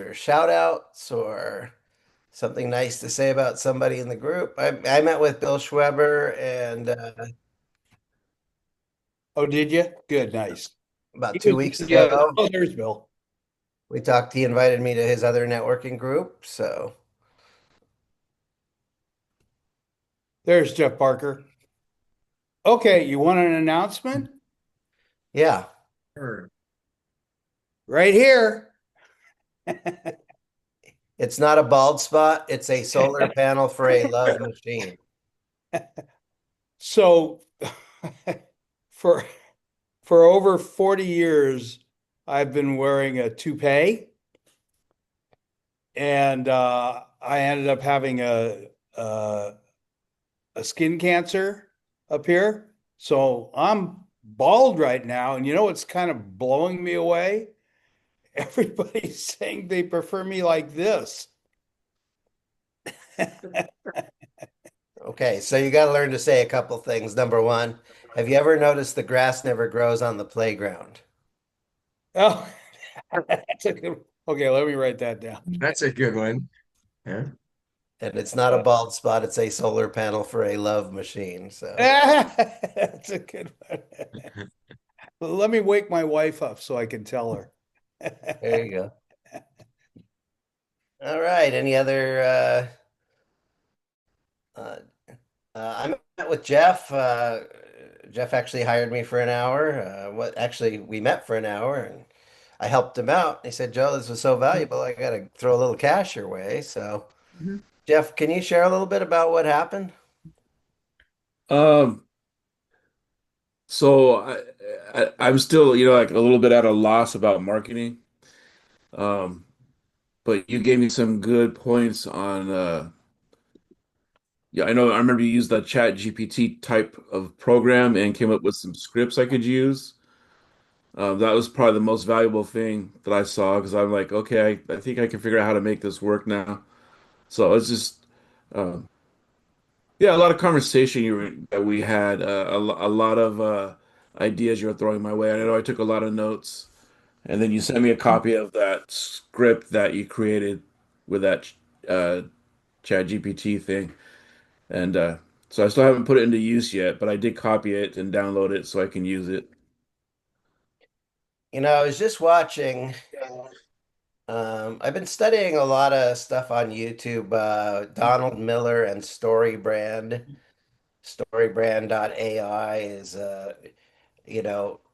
or shout outs or something nice to say about somebody in the group? I met with Bill Schweber and Oh, did you? Good, nice. about He two was, weeks yeah. ago. Oh, there's Bill. We talked, he invited me to his other networking group. So, There's Jeff Parker. Okay, you want an announcement? yeah, Sure. Right here. it's not a bald spot, it's a solar panel for a love machine. So, for for over 40 years, I've been wearing a toupee, and I ended up having a a skin cancer up here. So I'm bald right now, and you know what's kind of blowing me away? Everybody's saying they prefer me like this. Okay, so you got to learn to say a couple things. Number one, have you ever noticed the grass never grows on the playground? Oh, that's a good. Okay, let me write that down. That's a good one. Yeah. And it's not a bald spot, it's a solar panel for a love machine. So That's a good one. Let me wake my wife up so I can tell her. there you go. All right. Any other uh, I met with Jeff. Jeff actually hired me for an hour. What actually we met for an hour and I helped him out. He said, Joe, this was so valuable, I gotta throw a little cash your way. So Mhm. Jeff, can you share a little bit about what happened? Um, so I'm still, like a little bit at a loss about marketing. Um, but you gave me some good points on yeah, I remember you used the Chat GPT type of program and came up with some scripts I could use. That was probably the most valuable thing that I saw because I'm like, okay, I think I can figure out how to make this work now. So it's just um, yeah, a lot of conversation that we had, a lot of ideas you were throwing my way. I know I took a lot of notes, and then you sent me a copy of that script that you created with that uh, Chat GPT thing, and so I still haven't put it into use yet, but I did copy it and download it so I can use it. I was just watching, I've been studying a lot of stuff on YouTube, Donald Miller and StoryBrand. StoryBrand.ai is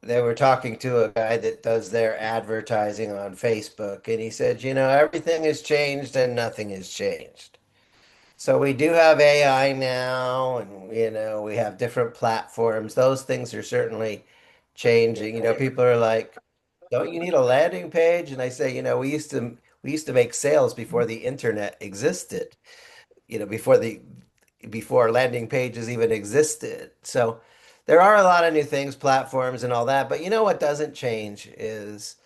they were talking to a guy that does their advertising on Facebook, and he said, everything has changed and nothing has changed. So we do have AI now, and we have different platforms. Those things are certainly changing. People are like, "Don't you need a landing page?" And I say, we used to make sales before the internet existed. Before landing pages even existed. So there are a lot of new things, platforms and all that. But what doesn't change is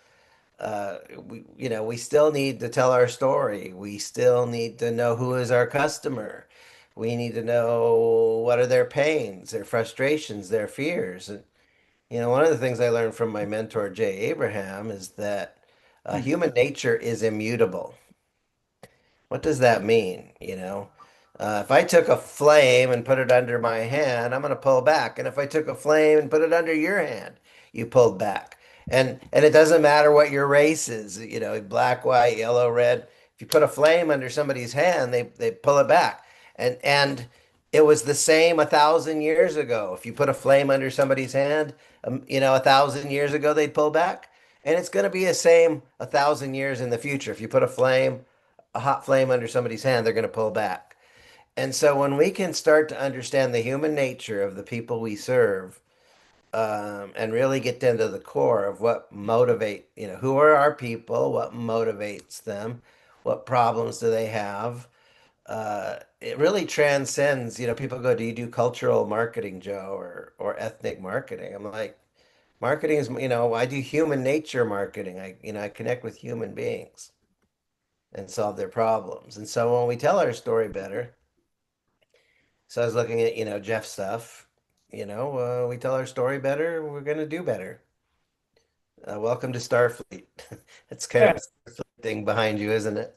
we still need to tell our story. We still need to know who is our customer. We need to know what are their pains, their frustrations, their fears. And one of the things I learned from my mentor Jay Abraham is that human nature is immutable. What does that mean? If I took a flame and put it under my hand, I'm going to pull back. And if I took a flame and put it under your hand, you pulled back. And it doesn't matter what your race is, black, white, yellow, red. If you put a flame under somebody's hand, they pull it back. And it was the same 1,000 years ago. If you put a flame under somebody's hand, 1,000 years ago, they'd pull back. And it's going to be the same 1,000 years in the future. If you put a hot flame under somebody's hand, they're going to pull back. And so when we can start to understand the human nature of the people we serve, and really get into the core of what motivate, who are our people, what motivates them, what problems do they have, it really transcends, people go, do you do cultural marketing, Joe, or ethnic marketing? I'm like, marketing is, I do human nature marketing. I connect with human beings and solve their problems. And so when we tell our story better, so I was looking at, Jeff stuff, we tell our story better, we're going to do better. Welcome to Starfleet. It's kind of, thing behind you, isn't it?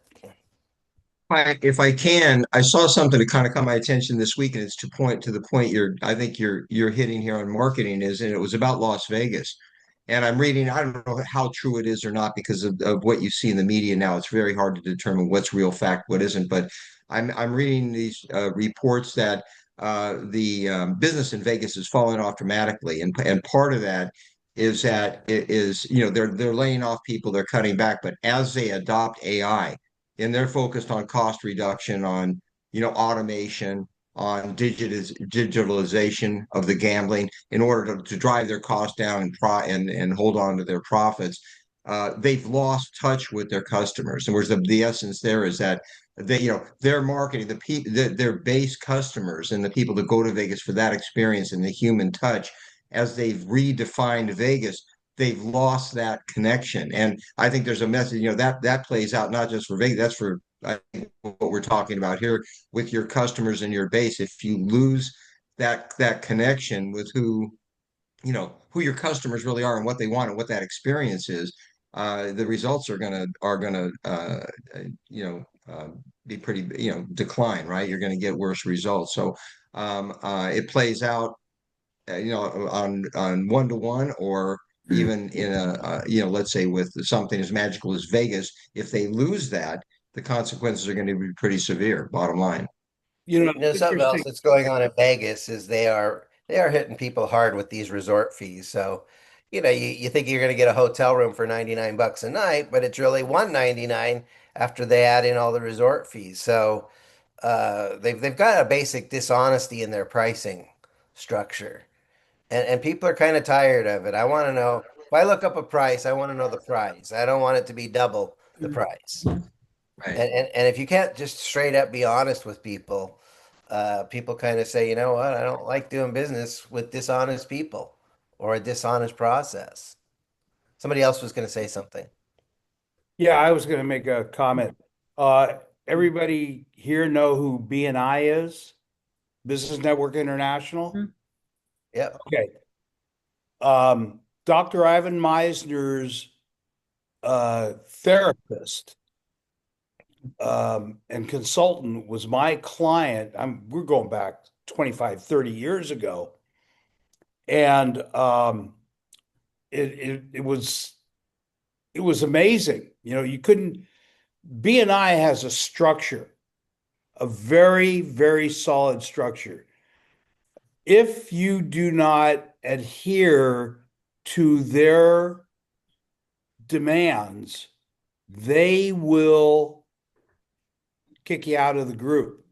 If I can, I saw something that kind of caught my attention this week, and it's to the point I think you're hitting here on marketing is, and it was about Las Vegas. And I'm reading, I don't know how true it is or not because of what you see in the media now. It's very hard to determine what's real fact, what isn't. But I'm reading these reports that the business in Vegas is falling off dramatically, and part of that is that it is, they're laying off people, they're cutting back, but as they adopt AI and they're focused on cost reduction, on automation, on digitalization of the gambling in order to drive their costs down and hold on to their profits. They've lost touch with their customers. And whereas the essence there is that their marketing, their base customers and the people that go to Vegas for that experience and the human touch, as they've redefined Vegas, they've lost that connection. And I think there's a message, that plays out not just for Vegas, that's for I think what we're talking about here with your customers and your base. If you lose that connection with who your customers really are and what they want and what that experience is, the results are gonna be pretty decline, right? You're going to get worse results. So it plays out on one to one, or even in let's say with something as magical as Vegas, if they lose that, the consequences are going to be pretty severe, bottom line. You know, It's something else interesting. that's going on in Vegas is they are hitting people hard with these resort fees. So, you think you're going to get a hotel room for 99 bucks a night, but it's really 199 after they add in all the resort fees. So, they've got a basic dishonesty in their pricing structure. And people are kind of tired of it. I want to know if I look up a price, I want to know the price. I don't want it to be double the price. Right. And if you can't just straight up be honest with people, people kind of say, you know what, I don't like doing business with dishonest people or a dishonest process. Somebody else was going to say something. Yeah, I was going to make a comment. Uh, Everybody here know who BNI is? Business Network International. Yep. Okay. Dr. Ivan Meisner's therapist and consultant was my client. We're going back 25, 30 years ago. And it was amazing. You couldn't BNI has a structure, a very, very solid structure. If you do not adhere to their demands, they will kick you out of the group.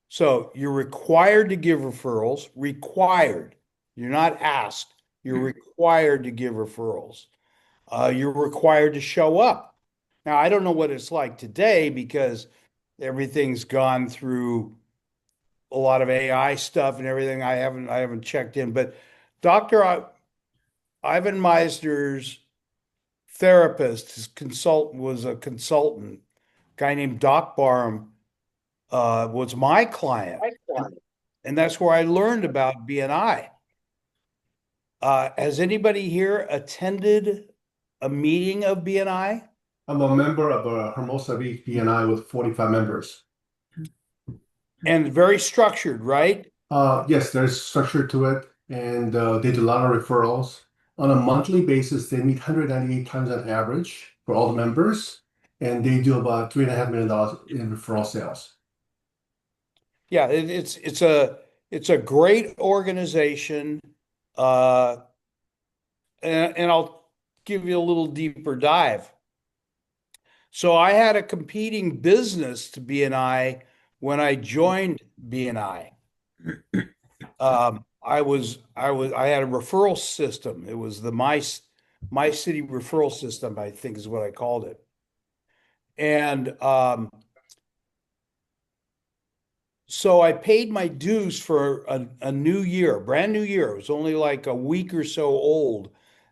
So you're required to give referrals, required. You're not asked, you're required to give referrals. You're required to show up. Now, I don't know what it's like today because everything's gone through a lot of AI stuff and everything. I haven't checked in, but Dr. Ivan Meisner's therapist, his consultant was a consultant, guy named Doc Barham, was my client. And that's where I learned about BNI. Has anybody here attended a meeting of BNI? I'm a member of Hermosa Beach BNI with 45 members. And very structured, right? Yes, there's structure to it, and they do a lot of referrals. On a monthly basis, they meet 198 times on average for all the members, and they do about $3.5 million in referral sales. Yeah, it's a great organization. Uh, and I'll give you a little deeper dive. So I had a competing business to BNI when I joined BNI. I had a referral system. It was the Mycity referral system, I think is what I called it. And so I paid my dues for a new year, a brand new year. It was only like a week or so old.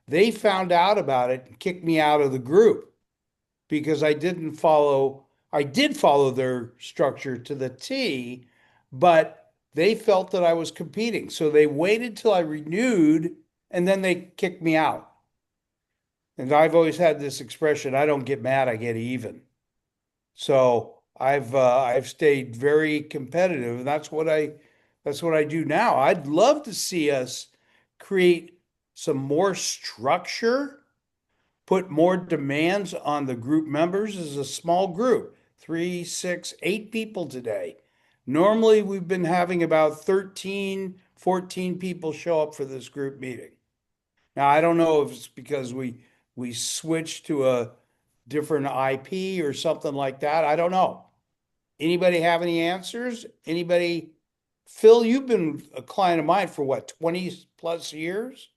They found out about it and kicked me out of the group because I did follow their structure to the T, but they felt that I was competing. So they waited till I renewed and then they kicked me out. And I've always had this expression, I don't get mad, I get even. So I've stayed very competitive, and that's what I do now. I'd love to see us create some more structure, put more demands on the group members as a small group, 3, 6, 8 people today. Normally, we've been having about 13, 14 people show up for this group meeting. Now, I don't know if it's because we switched to a different IP or something like that. I don't know. Anybody have any answers? Anybody? Phil, you've been a client of mine for what, 20 plus years?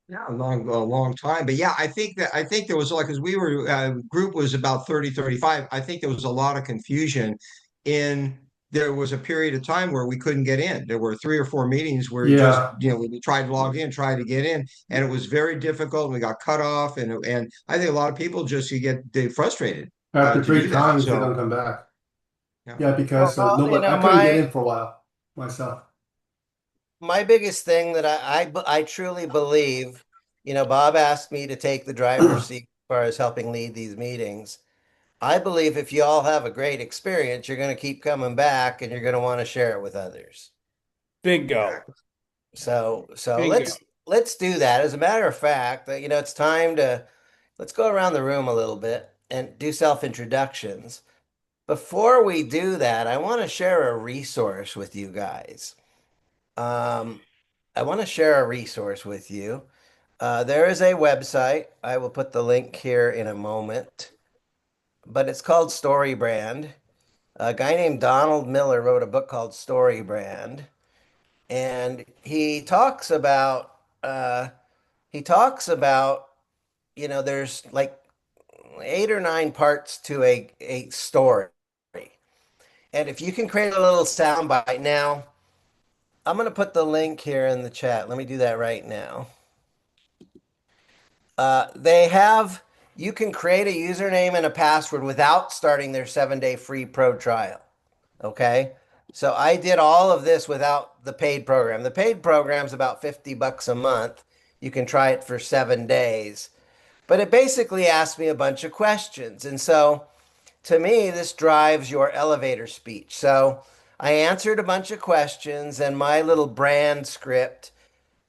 Yeah, a long time. But yeah, I think there was like, because we were group was about 30, 35. I think there was a lot of confusion in there was a period of time where we couldn't get in. There were 3 or 4 meetings where you just, Yeah. we tried to log in, tried to get in, and it was very difficult. And we got cut off, and I think a lot of people just you get they frustrated After to three do that. times, they So don't come back. yeah. Yeah, because Well, nobody, I couldn't get in for a while myself. my biggest thing that I truly believe, Bob asked me to take the driver's seat as far as helping lead these meetings. I believe if you all have a great experience, you're going to keep coming back and you're going to want to share it with others. Bingo. So Bingo. let's do that. As a matter of fact, it's time to let's go around the room a little bit and do self-introductions. Before we do that, I want to share a resource with you guys. Um, I want to share a resource with you. There is a website. I will put the link here in a moment, but it's called StoryBrand. A guy named Donald Miller wrote a book called StoryBrand, and he talks about, there's like 8 or 9 parts to a story. And if you can create a little soundbite now, I'm going to put the link here in the chat. Let me do that right now. They have, you can create a username and a password without starting their 7-day free pro trial. Okay. So I did all of this without the paid program. The paid program is about $50 a month. You can try it for 7 days, but it basically asked me a bunch of questions. And so to me, this drives your elevator speech. So I answered a bunch of questions and my little brand script,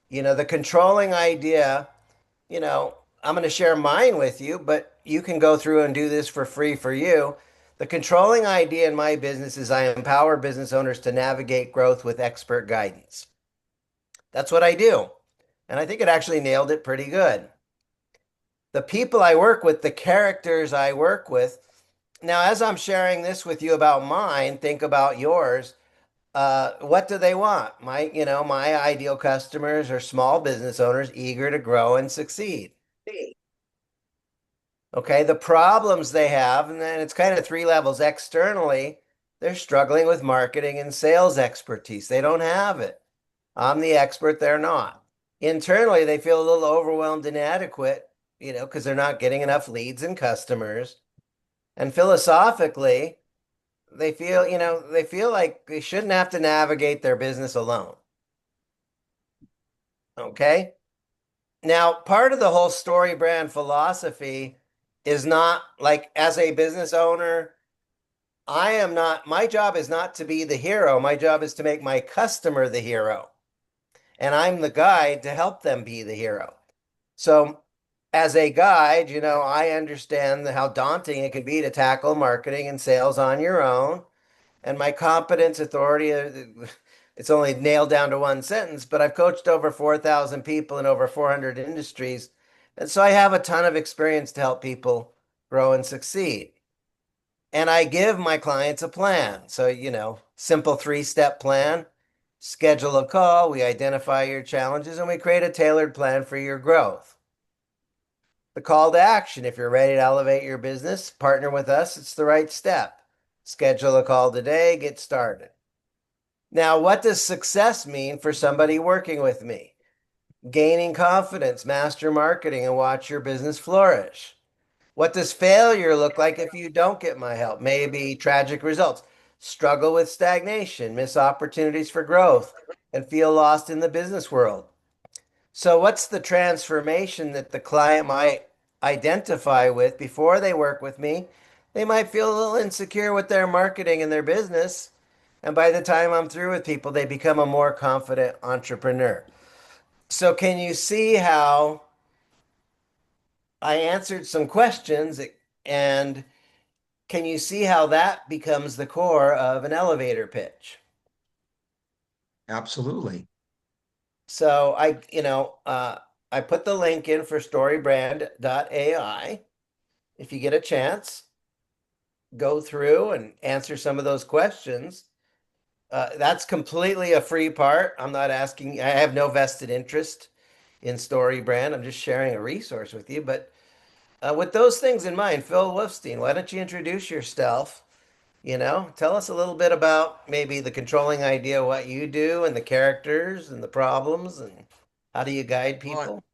the controlling idea, I'm going to share mine with you, but you can go through and do this for free for you. The controlling idea in my business is I empower business owners to navigate growth with expert guidance. That's what I do. And I think it actually nailed it pretty good. The people I work with, the characters I work with. Now, as I'm sharing this with you about mine, think about yours. What do they want? My ideal customers are small business owners eager to grow and succeed. Okay, the problems they have, and then it's kind of 3 levels. Externally, they're struggling with marketing and sales expertise. They don't have it. I'm the expert, they're not. Internally, they feel a little overwhelmed and inadequate, because they're not getting enough leads and customers. And philosophically, they feel like they shouldn't have to navigate their business alone. Okay? Now, part of the whole story brand philosophy is not like as a business owner, my job is not to be the hero. My job is to make my customer the hero. And I'm the guide to help them be the hero. So, as a guide, I understand how daunting it could be to tackle marketing and sales on your own. And my competence, authority, it's only nailed down to one sentence, but I've coached over 4,000 people in over 400 industries. And so I have a ton of experience to help people grow and succeed. And I give my clients a plan. So, simple 3-step plan. Schedule a call, we identify your challenges, and we create a tailored plan for your growth. The call to action, if you're ready to elevate your business, partner with us, it's the right step. Schedule a call today, get started. Now, what does success mean for somebody working with me? Gaining confidence, master marketing, and watch your business flourish. What does failure look like if you don't get my help? Maybe tragic results, struggle with stagnation, miss opportunities for growth, and feel lost in the business world. So what's the transformation that the client might identify with before they work with me? They might feel a little insecure with their marketing and their business. And by the time I'm through with people, they become a more confident entrepreneur. So can you see how I answered some questions and can you see how that becomes the core of an elevator pitch? Absolutely. So I put the link in for storybrand.ai. If you get a chance, go through and answer some of those questions. That's completely a free part. I'm not asking, I have no vested interest in StoryBrand. I'm just sharing a resource with you. But with those things in mind, Phil Wolfstein, why don't you introduce yourself? Tell us a little bit about maybe the controlling idea, what you do, and the characters and the problems, and how do you guide Well, people?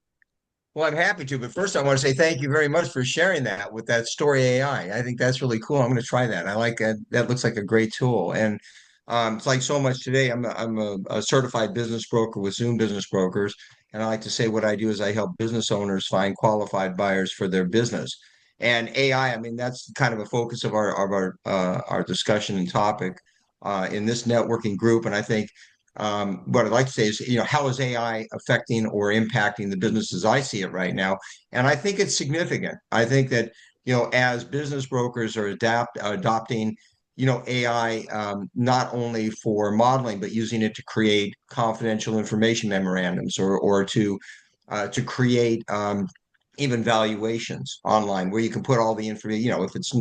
Well, I'm happy to, but first I want to say thank you very much for sharing that with that Story AI. I think that's really cool. I'm going to try that. I like that. That looks like a great tool. And it's like so much today. I'm a certified business broker with Zoom Business Brokers, and I like to say what I do is I help business owners find qualified buyers for their business. And AI, I mean, that's kind of a focus of our discussion and topic in this networking group. And I think what I'd like to say is, how is AI affecting or impacting the businesses I see it right now? And I think it's significant. I think that, as business brokers are adopting, AI not only for modeling, but using it to create confidential information memorandums or to create even valuations online where you can put all the information, if it's,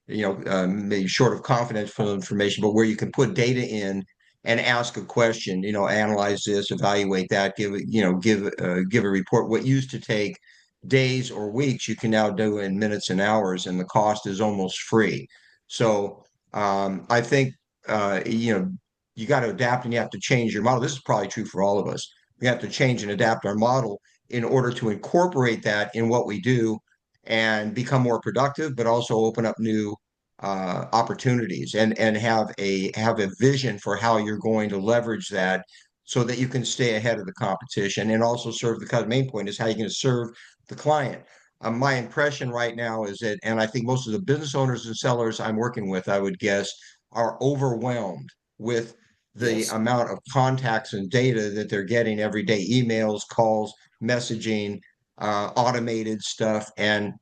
maybe short of confidential information, but where you can put data in and ask a question, analyze this, evaluate that, give a report. What used to take days or weeks, you can now do in minutes and hours, and the cost is almost free. So I think you got to adapt and you have to change your model. This is probably true for all of us. We have to change and adapt our model in order to incorporate that in what we do and become more productive, but also open up new opportunities and have a vision for how you're going to leverage that so that you can stay ahead of the competition and also serve the main point is how you're going to serve the client. My impression right now is that, and I think most of the business owners and sellers I'm working with, I would guess, are overwhelmed with the Yes. amount of contacts and data that they're getting every day, emails, calls, messaging, automated stuff. And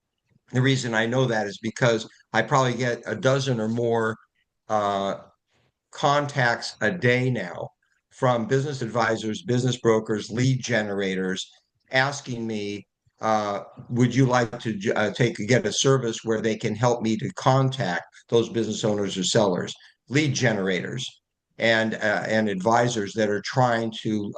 the reason I know that is because I probably get a dozen or more uh, contacts a day now from business advisors, business brokers, lead generators asking me, uh, would you like to get a service where they can help me to contact those business owners or sellers, lead generators, and advisors that are trying to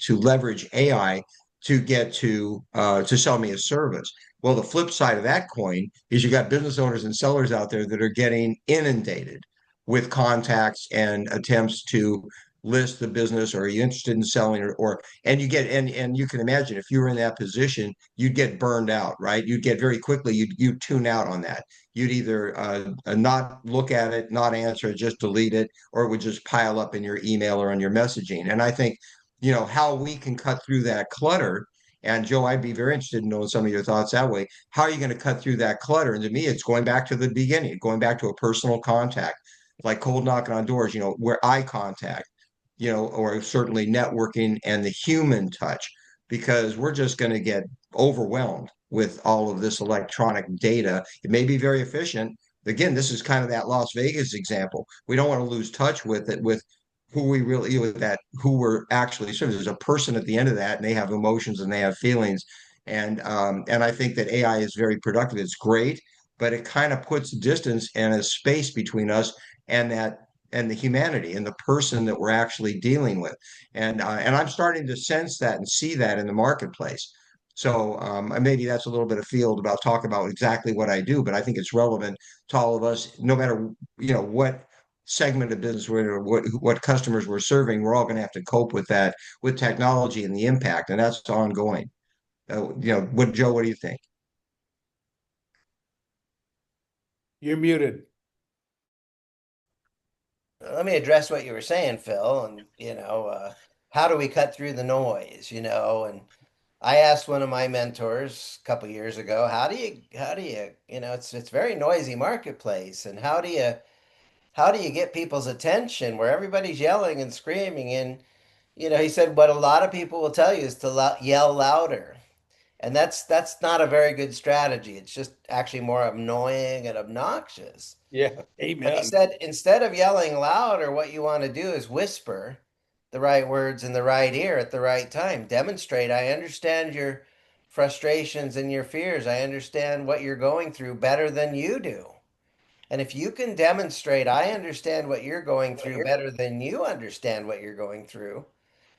leverage AI to sell me a service. Well, the flip side of that coin is you got business owners and sellers out there that are getting inundated with contacts and attempts to list the business, or are you interested in selling, or and you can imagine if you were in that position, you'd get burned out, right? You'd get very quickly, you'd tune out on that. You'd either not look at it, not answer it, just delete it, or it would just pile up in your email or on your messaging. And I think, how we can cut through that clutter. And Joe, I'd be very interested in knowing some of your thoughts that way. How are you going to cut through that clutter? And to me, it's going back to the beginning, going back to a personal contact, like cold knocking on doors, where eye contact, or certainly networking and the human touch, because we're just going to get overwhelmed with all of this electronic data. It may be very efficient. Again, this is kind of that Las Vegas example. We don't want to lose touch with it, with who we're actually serving. There's a person at the end of that, and they have emotions and they have feelings. And I think that AI is very productive. It's great, but it kind of puts distance and a space between us and the humanity and the person that we're actually dealing with. And I'm starting to sense that and see that in the marketplace. So maybe that's a little bit of field about talk about exactly what I do, but I think it's relevant to all of us, no matter what segment of business we're in or what customers we're serving. We're all going to have to cope with that, with technology and the impact, and that's ongoing. What Joe? What do you think? You're muted. Let me address what you were saying, Phil, and how do we cut through the noise, and I asked one of my mentors a couple years ago, it's very noisy marketplace, and how do you get people's attention where everybody's yelling and screaming? And he said what a lot of people will tell you is to yell louder. And that's not a very good strategy. It's just actually more annoying and obnoxious. Yeah, But he amen. said instead of yelling louder, what you want to do is whisper the right words in the right ear at the right time. Demonstrate, I understand your frustrations and your fears. I understand what you're going through better than you do. And if you can demonstrate, I understand what you're going through better than you understand what you're going through,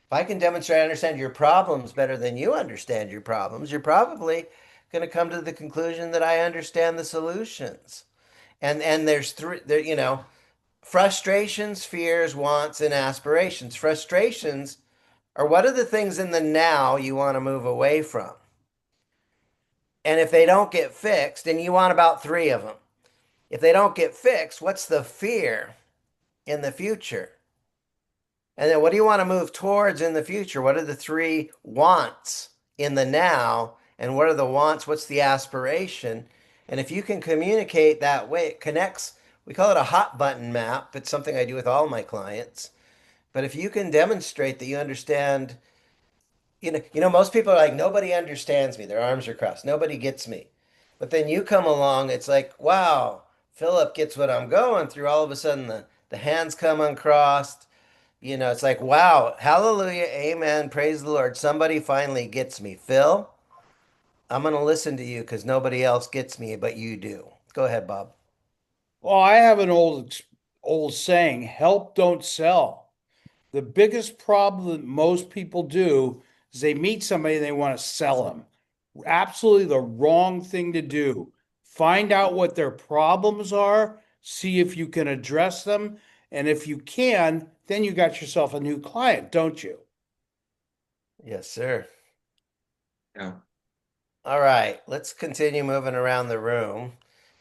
if I can demonstrate I understand your problems better than you understand your problems, you're probably going to come to the conclusion that I understand the solutions. And there's three there, frustrations, fears, wants, and aspirations. Frustrations are what are the things in the now you want to move away from. And if they don't get fixed, and you want about three of them. If they don't get fixed, what's the fear in the future? And then what do you want to move towards in the future? What are the three wants in the now? And what are the wants? What's the aspiration? And if you can communicate that way, it connects. We call it a hot button map. It's something I do with all my clients. But if you can demonstrate that you understand, most people are like, nobody understands me. Their arms are crossed. Nobody gets me. But then you come along, it's like, wow, Philip gets what I'm going through. All of a sudden, the hands come uncrossed. It's like, wow, hallelujah, amen, praise the Lord. Somebody finally gets me. Phil, I'm going to listen to you because nobody else gets me, but you do. Go ahead, Bob. Well, I have an old saying, help don't sell. The biggest problem that most people do is they meet somebody and they want to sell them. Absolutely the wrong thing to do. Find out what their problems are, see if you can address them, and if you can, then you got yourself a new client, don't you? Yes, sir. Yeah. All right, let's continue moving around the room.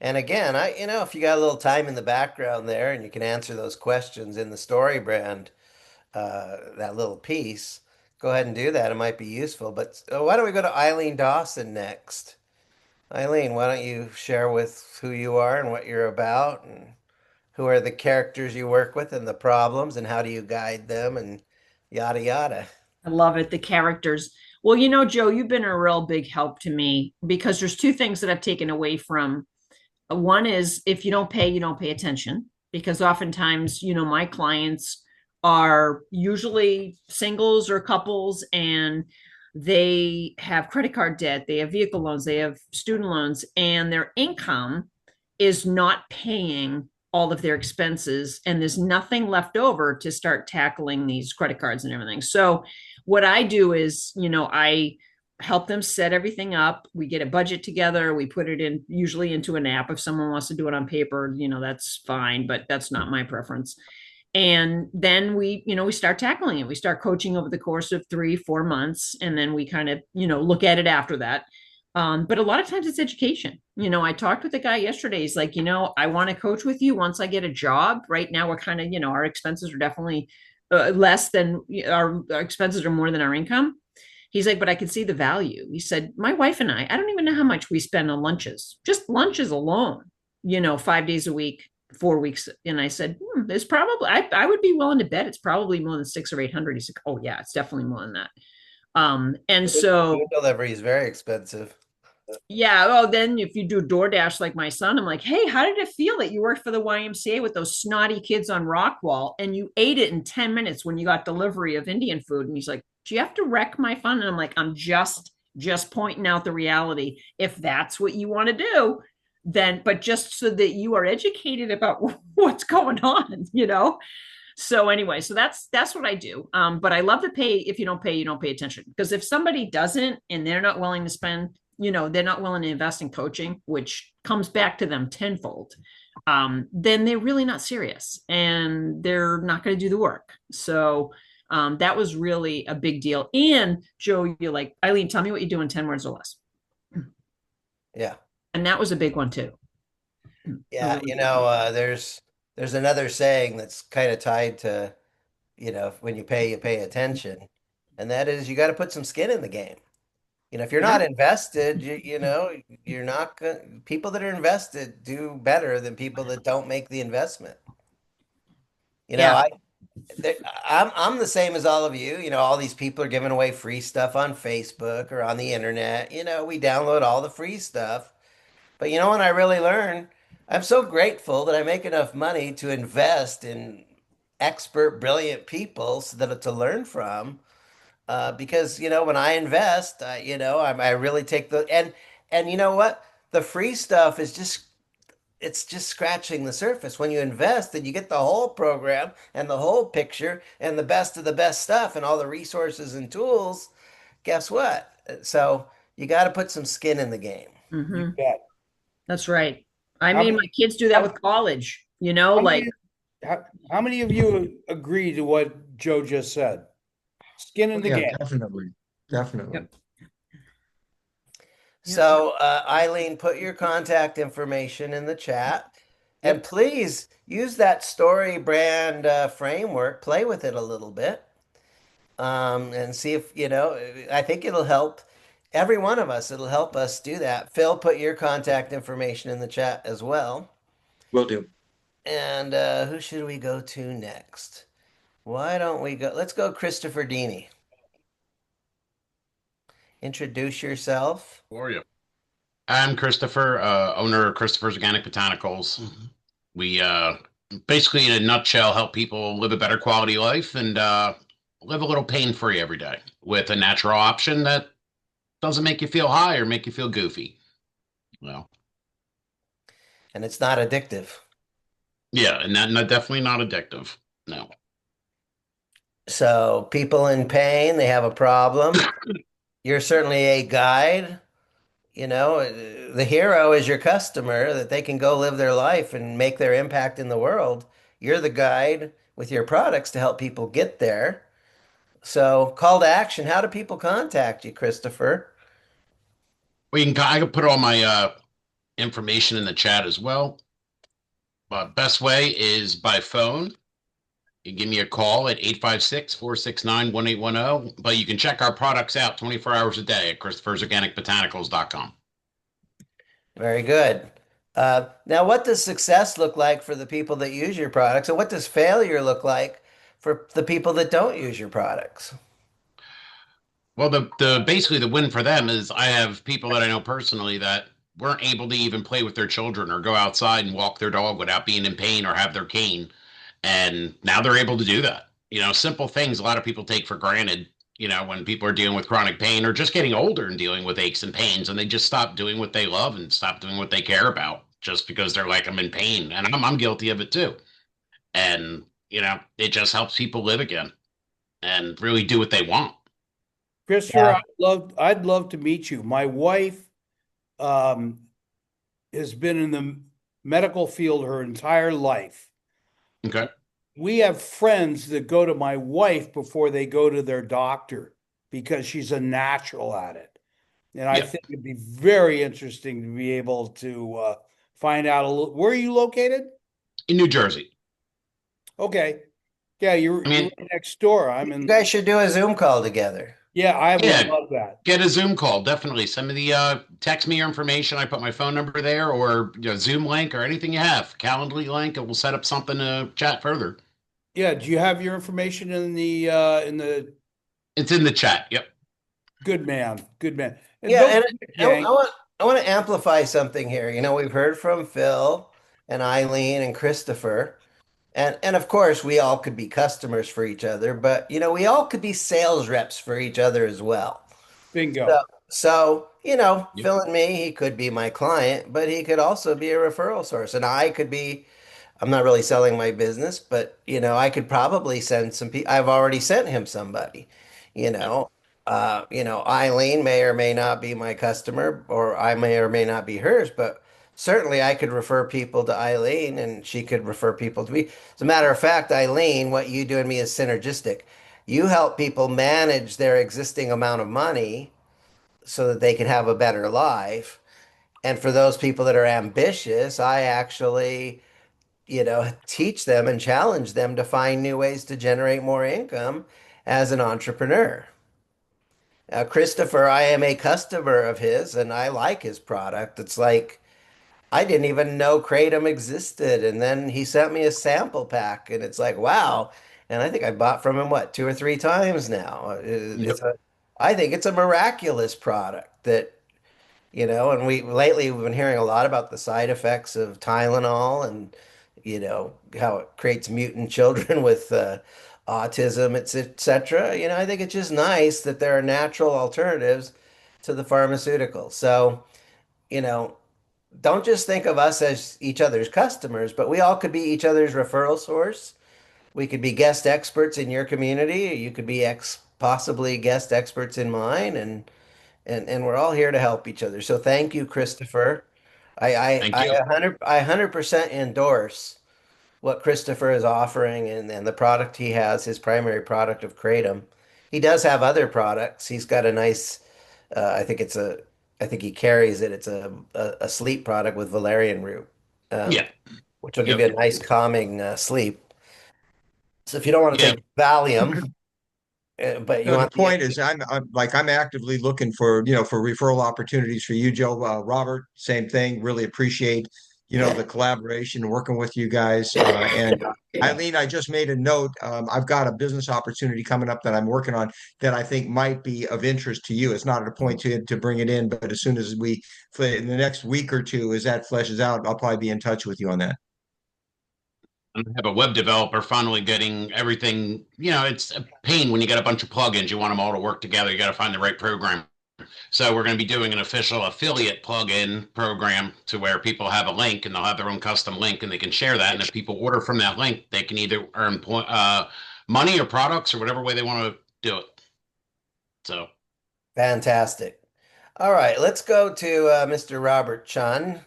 And again, if you got a little time in the background there and you can answer those questions in the story brand, that little piece, go ahead and do that. It might be useful. But why don't we go to Eileen Dawson next? Eileen, why don't you share with who you are and what you're about and who are the characters you work with and the problems and how do you guide them and yada yada. I love it. The characters. Well, Joe, you've been a real big help to me because there's two things that I've taken away from. One is if you don't pay attention because oftentimes, my clients are usually singles or couples and they have credit card debt, they have vehicle loans, they have student loans, and their income is not paying all of their expenses and there's nothing left over to start tackling these credit cards and everything. So what I do is, I help them set everything up. We get a budget together. We put it in usually into an app. If someone wants to do it on paper, that's fine, but that's not my preference. And then we start tackling it. We start coaching over the course of 3 4 months, and then we kind of look at it after that. But a lot of times it's education. I talked with a guy yesterday. He's like, I want to coach with you once I get a job. Right now, we're kind of, our expenses are definitely less than our expenses are more than our income. He's like, but I can see the value. He said, my wife and I don't even know how much we spend on lunches, just lunches alone, 5 days a week, 4 weeks. And I said, there's probably, I would be willing to bet it's probably more than 6 or 800. He said, oh yeah, it's definitely more than that. And so Food delivery is very expensive. yeah. Oh, then if you do DoorDash like my son, I'm like, hey, how did it feel that you worked for the YMCA with those snotty kids on Rockwall and you ate it in 10 minutes when you got delivery of Indian food? And he's like, do you have to wreck my fun? And I'm like, I'm just pointing out the reality. If that's what you want to do, then, but just so that you are educated about what's going on, So anyway, so that's what I do. But I love to pay. If you don't pay, you don't pay attention. Because if somebody doesn't and they're not willing to spend, they're not willing to invest in coaching, which comes back to them tenfold, then they're really not serious and they're not going to do the work. So that was really a big deal. And Joe, you're like, Eileen, tell me what you do in 10 words or less. Yeah. And that was a big one too. Yeah. There's another saying that's kind of tied to, when you pay attention. And that is you got to put some skin in the game. If you're Yeah. not invested, you're not going people that are invested do better than people that don't make the investment. You know, Yeah. I I'm the same as all of you. All these people are giving away free stuff on Facebook or on the internet. We download all the free stuff. But when I really learn, I'm so grateful that I make enough money to invest in expert, brilliant people so that to learn from. Because when I invest, I really take and you know what? The free stuff is just it's just scratching the surface. When you invest, then you get the whole program and the whole picture and the best of the best stuff and all the resources and tools. Guess what? So you got to put some skin in the game. You Hmm. bet. That's right. I How made many, my kids do that how, with college, you know, how like, many, how many of you agree to what Joe just said? Skin Oh, in the yeah, game. definitely. Definitely. yep, yep, So, Eileen, put your contact information in the chat, and Yep. please use that story brand framework. Play with it a little bit, and see if I think it'll help every one of us. It'll help us do that. Phil, put your contact information in the chat as well. Will do. And who should we go to next? Why don't we go? Let's go, Christopher Deeney. Introduce yourself. For you. I'm Christopher, owner of Christopher's Organic Botanicals. We basically, in a nutshell, help people live a better quality life and live a little pain free every day with a natural option that doesn't make you feel high or make you feel goofy. Well, And it's not addictive. yeah, and definitely not addictive. No. So, people in pain, they have a problem. You're certainly a guide. The hero is your customer that they can go live their life and make their impact in the world. You're the guide with your products to help people get there. So, call to action. How do people contact you, Christopher? I can put all my information in the chat as well. But best way is by phone. You give me a call at 856-469-1810. But you can check our products out 24 hours a day at christophersorganicbotanicals.com. Very good. Now, what does success look like for the people that use your products, and what does failure look like for the people that don't use your products? Well, the basically the win for them is I have people that I know personally that weren't able to even play with their children or go outside and walk their dog without being in pain or have their cane. And now they're able to do that. Simple things a lot of people take for granted, when people are dealing with chronic pain or just getting older and dealing with aches and pains, and they just stop doing what they love and stop doing what they care about just because they're like, I'm in pain. And I'm guilty of it too. And, it just helps people live again and really do what they want. Christopher, Yeah. I'd love to meet you. My wife um, has been in the medical field her entire life. Okay. We have friends that go to my wife before they go to their doctor because she's a natural at it. And I Yeah. think it'd be very interesting to be able to find out a little. Where are you located? In New Jersey. Okay. Yeah, I you're mean, right next door. I'm You in. guys should do a Zoom call together. Yeah, I would yeah, love that. get a Zoom call. Definitely send me text me your information. I put my phone number there or Zoom link or anything you have. Calendly link, and we'll set up something to chat further. Yeah, do you have your information in the It's in the chat. Yep. good man, good man. And Yeah, don't and forget, I gang. want to amplify something here. We've heard from Phil and Eileen and Christopher, and of course we all could be customers for each other, but we all could be sales reps for each other as well. So, Bingo. Yep. Phil and me, he could be my client, but he could also be a referral source, and I could be. I'm not really selling my business, but I could probably send some people. I've already sent him somebody. You Yep. know, Eileen may or may not be my customer, or I may or may not be hers, but certainly I could refer people to Eileen, and she could refer people to me. As a matter of fact, Eileen, what you do and me is synergistic. You help people manage their existing amount of money so that they can have a better life. And for those people that are ambitious, I actually teach them and challenge them to find new ways to generate more income as an entrepreneur. Christopher, I am a customer of his and I like his product. It's like I didn't even know Kratom existed. And then he sent me a sample pack and it's like, wow. And I think I bought from him, what, two or three times now. I think it's a miraculous product that, and lately we've been hearing a lot about the side effects of Tylenol and, how it creates mutant children with autism, etc. I think it's just nice that there are natural alternatives to the pharmaceuticals. So, you know, don't just think of us as each other's customers, but we all could be each other's referral source. We could be guest experts in your community, or you could be possibly guest experts in mine, and we're all here to help each other. So thank you, Christopher. Thank you. 100% endorse what Christopher is offering and the product he has, his primary product of Kratom. He does have other products. He's got a nice, I think I think he carries it. It's a sleep product with valerian root, um, Yeah. which will give you Yep. a nice calming sleep. So if you don't want to Yeah. take Valium, but you No, the want the, point is, I'm actively looking for for referral opportunities for you, Joe. Robert, same thing. Really appreciate the collaboration, working with you guys. And Eileen, I just made a note. I've got a business opportunity coming up that I'm working on that I think might be of interest to you. It's not at a point to bring it in, but as soon as in the next week or two, as that fleshes out, I'll probably be in touch with you on that. I have a web developer finally getting everything. It's a pain when you got a bunch of plugins. You want them all to work together. You got to find the right program. So we're going to be doing an official affiliate plugin program to where people have a link and they'll have their own custom link and they can share that. And if people order from that link, they can either earn money or products or whatever way they want to do it. So fantastic. All right, let's go to Mr. Robert Chun.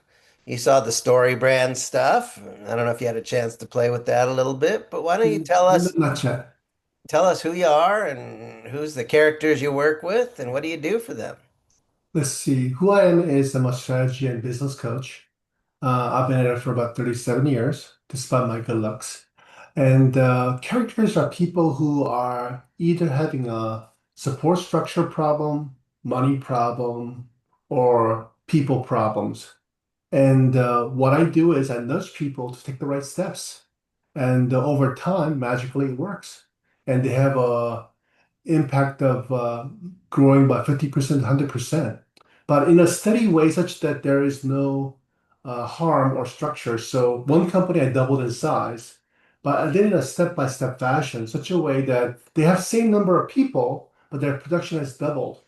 You saw the story brand stuff. I don't know if you had a chance to play with that a little bit, but why don't you Not yet. tell us who you are and who's the characters you work with and what do you do for them? Let's see. Who I am is I'm a strategy and business coach. I've been at it for about 37 years, despite my good looks. And characters are people who are either having a support structure problem, money problem, or people problems. And what I do is I nudge people to take the right steps. And over time, magically it works. And they have a impact of growing by 50%, 100%, but in a steady way such that there is no harm or structure. So one company I doubled in size, but I did it in a step-by-step fashion, such a way that they have same number of people, but their production has doubled.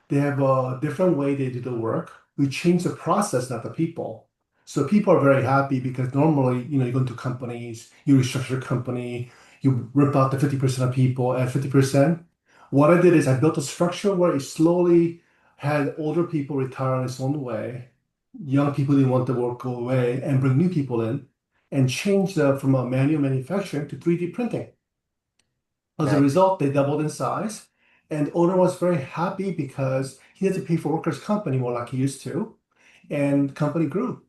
They have a different way they do the work. We change the process, not the people. So people are very happy because normally, you go into companies, you restructure a company, you rip out the 50% of people at 50%. What I did is I built a structure where it slowly had older people retire in its own way, young people didn't want the work go away, and bring new people in, and change from a manual manufacturing to 3D printing. As a Nice. result, they doubled in size, and owner was very happy because he had to pay for workers' comp anymore like he used to, and the company grew.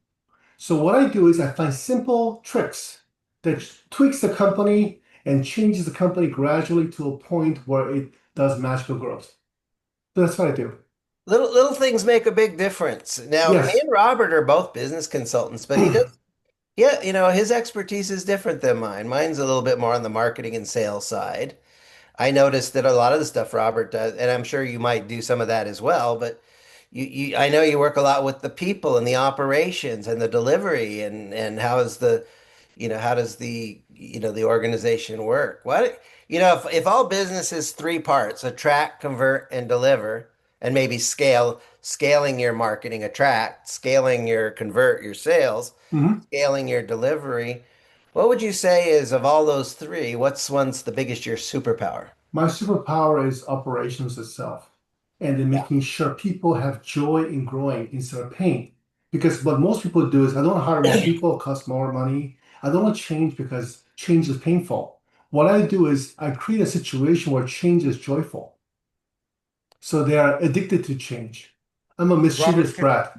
So what I do is I find simple tricks that tweaks the company and changes the company gradually to a point where it does magical growth. So that's what I do. Little things make a big difference. Now, me Yes. and Robert are both business consultants, but he does, yeah, his expertise is different than mine. Mine's a little bit more on the marketing and sales side. I noticed that a lot of the stuff Robert does, and I'm sure you might do some of that as well, but I know you work a lot with the people and the operations and the delivery and how does the organization work? If all business is three parts, attract, convert, and deliver, and maybe scaling your marketing, attract, scaling your convert, your sales, Mhm. scaling your delivery, what would you say is of all those three, one's the biggest your superpower? My superpower is operations itself, and then Yeah. making sure people have joy in growing instead of pain. Because what most people do is, I don't want to hire more people, it costs more money. I don't want to change because change is painful. What I do is I create a situation where change is joyful. So they are addicted to change. I'm a Robert, mischievous brat.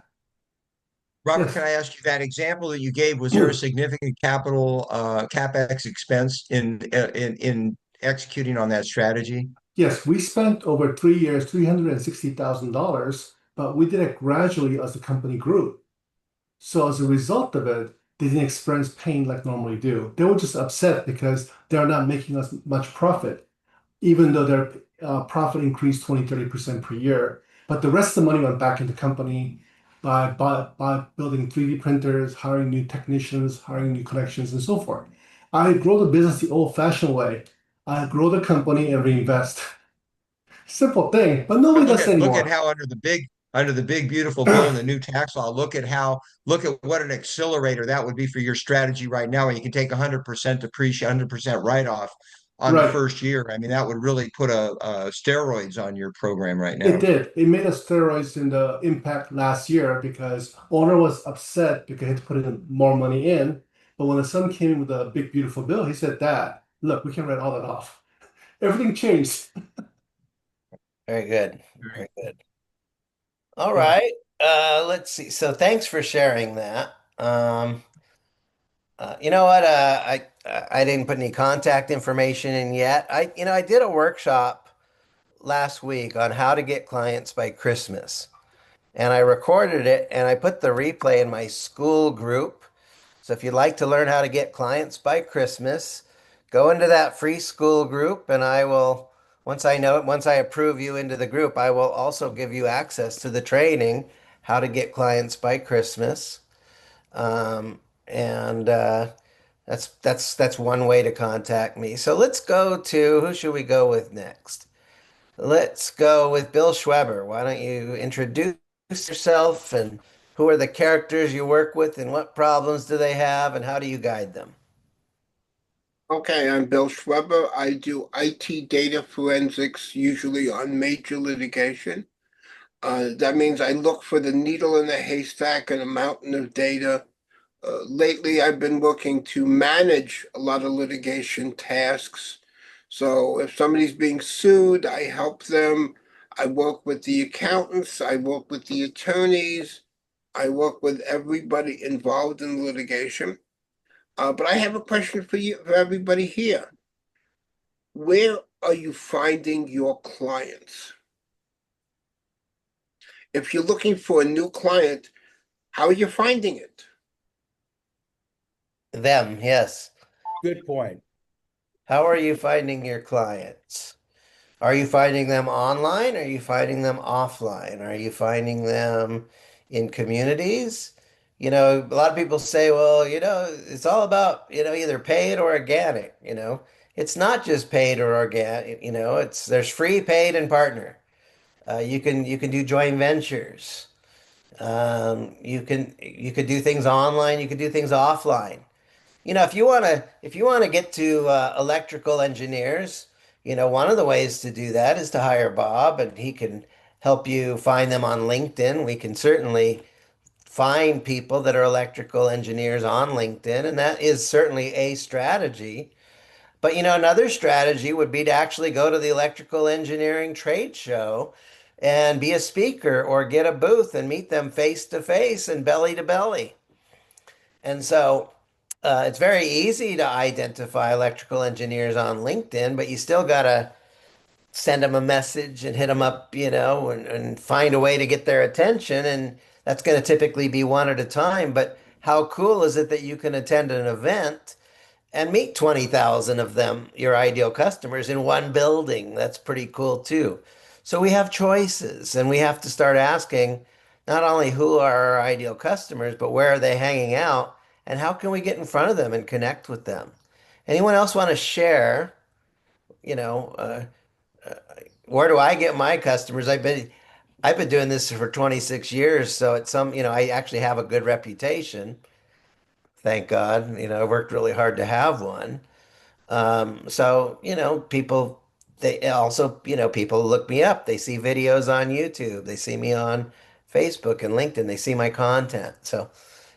Robert, can Yes. I ask you that example that you gave? Was there a significant capital CapEx expense in executing on that strategy? Yes, we spent over 3 years, $360,000, but we did it gradually as the company grew. So as a result of it, they didn't experience pain like normally do. They were just upset because they're not making us much profit, even though their profit increased 20, 30% per year. But the rest of the money went back into the company by building 3D printers, hiring new technicians, hiring new connections, and so forth. I grow the business the old-fashioned way. I grow the company and reinvest. Simple thing, but But nobody does it look at anymore. how under the big beautiful bill and the new tax law, look at what an accelerator that would be for your strategy right now. And you can take 100% depreciation, 100% write-off on the Right. first year. I mean, that would really put a steroids on your program right It now. did. It made us steroids in the impact last year because owner was upset because he had to put in more money in. But when the son came in with a big, beautiful bill, he said, Dad, look, we can write all that off. Everything changed. Very good. Very good. All Yeah. right. Let's see. So thanks for sharing that. You know what? I didn't put any contact information in yet. I did a workshop last week on how to get clients by Christmas, and I recorded it and I put the replay in my school group. So if you'd like to learn how to get clients by Christmas, go into that free school group, and I will, once I approve you into the group, I will also give you access to the training, how to get clients by Christmas. And that's one way to contact me. So let's go to who should we go with next? Let's go with Bill Schweber. Why don't you introduce yourself and who are the characters you work with and what problems do they have and how do you guide them? Okay, I'm Bill Schweber. I do IT data forensics, usually on major litigation. That means I look for the needle in the haystack and a mountain of data. Lately, I've been looking to manage a lot of litigation tasks. So if somebody's being sued, I help them. I work with the accountants, I work with the attorneys, I work with everybody involved in litigation. But I have a question for you, for everybody here. Where are you finding your clients? If you're looking for a new client, how are you finding it? Them, yes. Good point. How are you finding your clients? Are you finding them online? Are you finding them offline? Are you finding them in communities? A lot of people say, well, it's all about, either paid or organic. It's not just paid or organic, there's free, paid, and partner. You can do joint ventures. You could do things online, you could do things offline. If you want to get to electrical engineers, one of the ways to do that is to hire Bob, and he can help you find them on LinkedIn. We can certainly find people that are electrical engineers on LinkedIn, and that is certainly a strategy. But another strategy would be to actually go to the electrical engineering trade show and be a speaker or get a booth and meet them face to face and belly to belly. And so it's very easy to identify electrical engineers on LinkedIn, but you still got to send them a message and hit them up, and find a way to get their attention. And that's going to typically be one at a time. But how cool is it that you can attend an event and meet 20,000 of them, your ideal customers, in one building? That's pretty cool too. So we have choices, and we have to start asking not only who are our ideal customers, but where are they hanging out and how can we get in front of them and connect with them? Anyone else want to share, you know, uh, where do I get my customers? I've been doing this for 26 years, so I actually have a good reputation. Thank God. I worked really hard to have one. So, they also, people look me up. They see videos on YouTube. They see me on Facebook and LinkedIn. They see my content. So,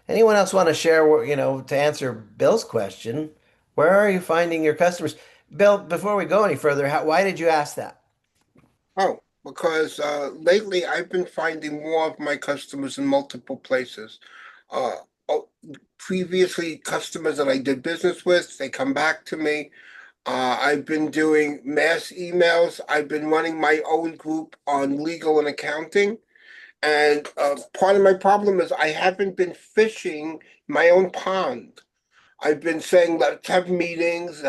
anyone else want to share, to answer Bill's question, where are you finding your customers? Bill, before we go any further, why did you ask that? Oh, because lately I've been finding more of my customers in multiple places. Uh, oh, Previously, customers that I did business with, they come back to me. I've been doing mass emails. I've been running my own group on legal and accounting. And part of my problem is I haven't been fishing my own pond. I've been saying, let's have meetings,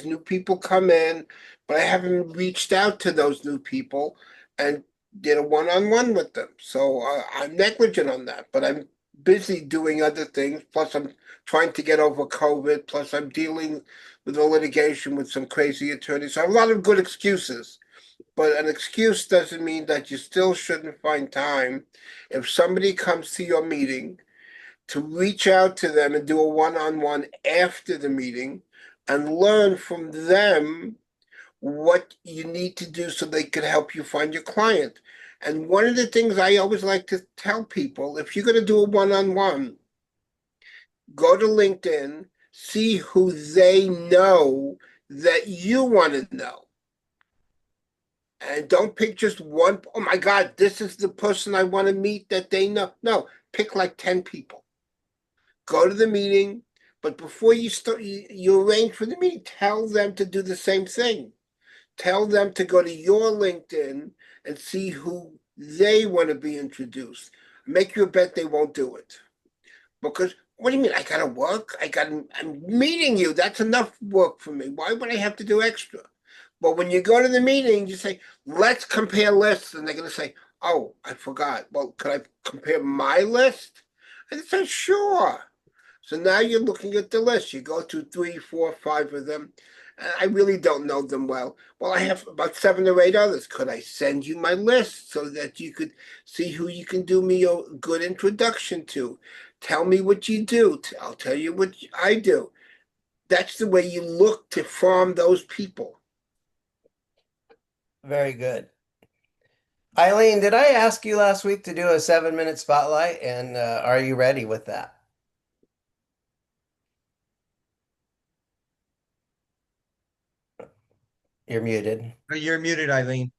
new people come in, but I haven't reached out to those new people and did a one-on-one with them. So I'm negligent on that, but I'm busy doing other things. Plus, I'm trying to get over COVID. Plus, I'm dealing with the litigation with some crazy attorneys. So I have a lot of good excuses, but an excuse doesn't mean that you still shouldn't find time. If somebody comes to your meeting, to reach out to them and do a one-on-one after the meeting and learn from them what you need to do so they can help you find your client. And one of the things I always like to tell people, if you're going to do a one-on-one, go to LinkedIn, see who they know that you want to know. And don't pick just one. Oh my God, this is the person I want to meet that they know. No, pick like 10 people. Go to the meeting, but before you start, you arrange for the meeting, tell them to do the same thing. Tell them to go to your LinkedIn and see who they want to be introduced. Make you a bet they won't do it. Because what do you mean? I gotta work? I'm meeting you. That's enough work for me. Why would I have to do extra? But when you go to the meeting, you say, let's compare lists. And they're gonna say, oh, I forgot. Well, could I compare my list? And they say, sure. So now you're looking at the list. You go through three, four, five of them. I really don't know them well. Well, I have about seven or eight others. Could I send you my list so that you could see who you can do me a good introduction to? Tell me what you do. I'll tell you what I do. That's the way you look to farm those people. Very good. Eileen, did I ask you last week to do a 7-minute spotlight? And are you ready with that? You're muted. You're muted, Eileen.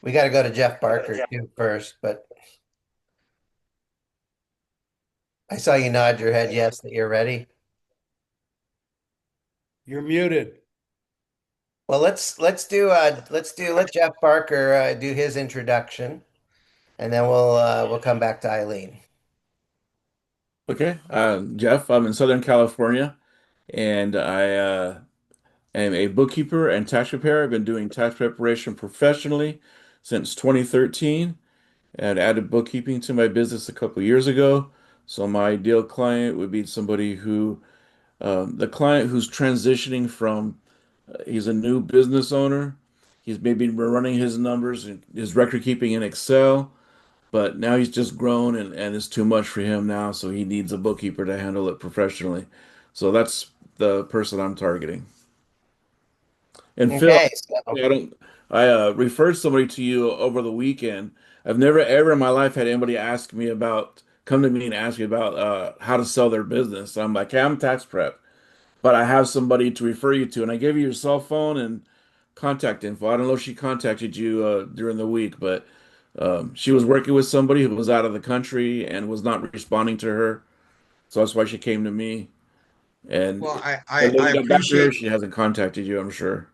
We got to go to Jeff Barker too first, but I saw you nod your head yes that you're ready. You're muted. Well, let Jeff Barker do his introduction, and then we'll come back to Eileen. Okay, Jeff, I'm in Southern California, and I am a bookkeeper and tax preparer. I've been doing tax preparation professionally since 2013 and added bookkeeping to my business a couple years ago. So my ideal client would be somebody who, the client who's transitioning from, he's a new business owner. He's maybe running his numbers and his record keeping in Excel, but now he's just grown and it's too much for him now. So he needs a bookkeeper to handle it professionally. So that's the person I'm targeting. And Phil, Okay, so I don't. I referred somebody to you over the weekend. I've never ever in my life had anybody come to me and ask me about how to sell their business. I'm like, hey, I'm tax prep, but I have somebody to refer you to, and I gave you your cell phone and contact info. I don't know if she contacted you during the week, but she was working with somebody who was out of the country and was not responding to her, so that's why she came to me. And Well, I I got back to her. appreciate She hasn't contacted you, I'm sure.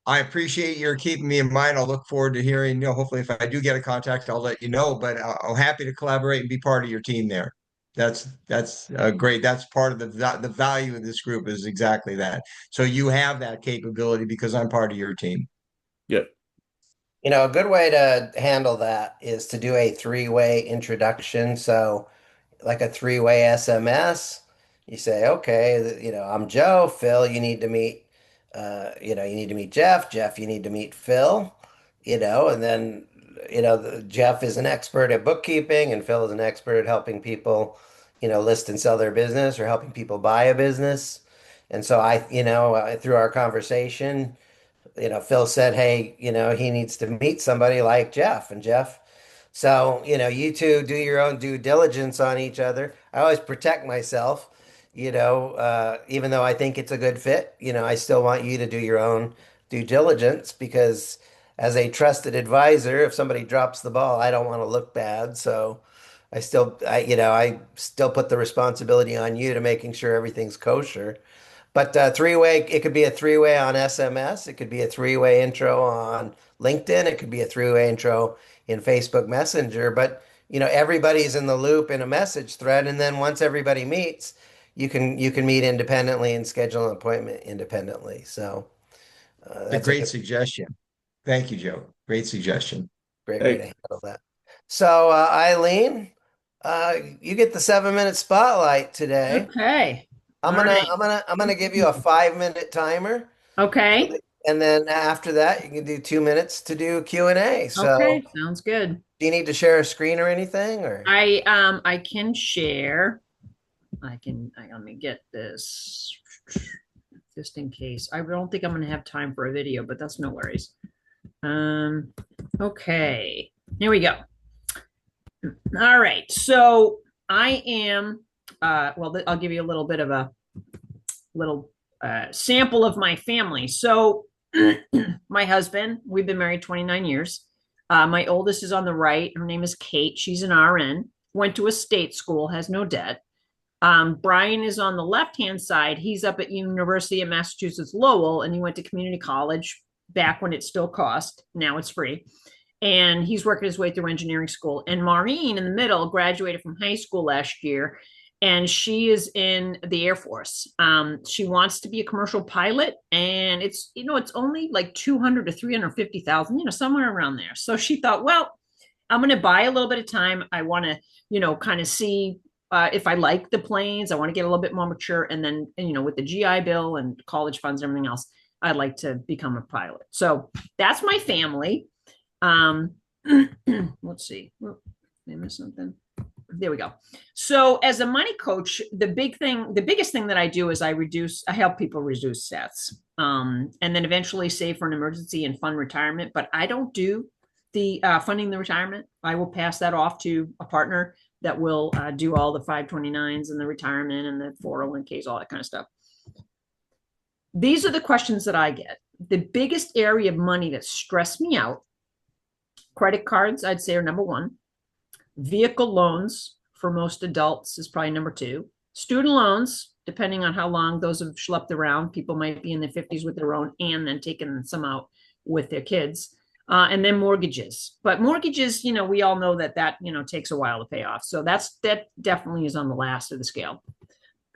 I appreciate your keeping me in mind. I'll look forward to hearing, hopefully if I do get a contact, I'll let you know, but I'm happy to collaborate and be part of your team there. That's great. That's part of the value of this group is exactly that. So you have that capability because I'm part of your team. Yeah. a good way to handle that is to do a three-way introduction. So like a three-way SMS. You say, okay, I'm Joe. Phil, you need to meet Jeff. Jeff, you need to meet Phil. And then, Jeff is an expert at bookkeeping, and Phil is an expert at helping people, list and sell their business or helping people buy a business. And so through our conversation, Phil said, hey, he needs to meet somebody like Jeff. And Jeff, so, you two do your own due diligence on each other. I always protect myself, even though I think it's a good fit, I still want you to do your own due diligence because as a trusted advisor, if somebody drops the ball, I don't want to look bad. So I still put the responsibility on you to making sure everything's kosher. But three-way, it could be a three-way on SMS. It could be a three-way intro on LinkedIn. It could be a three-way intro in Facebook Messenger. But everybody's in the loop in a message thread, and then once everybody meets, you can meet independently and schedule an appointment independently. So A that's a great suggestion. Thank you, Joe. Great suggestion. great way to Hey, handle that. So Eileen, you get the 7-minute spotlight today. Okay. I'm All gonna right. I'm gonna I'm gonna give you a 5-minute timer. Okay. And then after that, you can do 2 minutes to do Q&A. So Okay. Sounds good. do you need to share a screen or anything or? I can share. Let me get this just in case. I don't think I'm gonna have time for a video, but that's no worries. Okay. Here we go. All right. So I am well, I'll give you a little bit of a little sample of my family. So my husband, we've been married 29 years. My oldest is on the right. Her name is Kate. She's an RN, went to a state school, has no debt. Brian is on the left-hand side. He's up at University of Massachusetts Lowell, and he went to community college back when it still cost. Now it's free. And he's working his way through engineering school. And Maureen in the middle graduated from high school last year, and she is in the Air Force. She wants to be a commercial pilot, and it's only like 200 to 350,000, somewhere around there. So she thought, well, I'm going to buy a little bit of time. I want to, kind of see if I like the planes. I want to get a little bit more mature, and then, with the GI Bill and college funds and everything else, I'd like to become a pilot. So that's my family. Let's see. Did I miss something? There we go. So as a money coach, the biggest thing that I do is I help people reduce debts, and then eventually save for an emergency and fund retirement. But I don't do the funding the retirement. I will pass that off to a partner that will do all the 529s and the retirement and the 401ks, all that kind of stuff. These are the questions that I get. The biggest area of money that stressed me out: credit cards, I'd say, are number one. Vehicle loans for most adults is probably number two. Student loans, depending on how long those have schlepped around, people might be in their 50s with their own and then taking some out with their kids. And then mortgages. But mortgages, we all know that takes a while to pay off. So that definitely is on the last of the scale.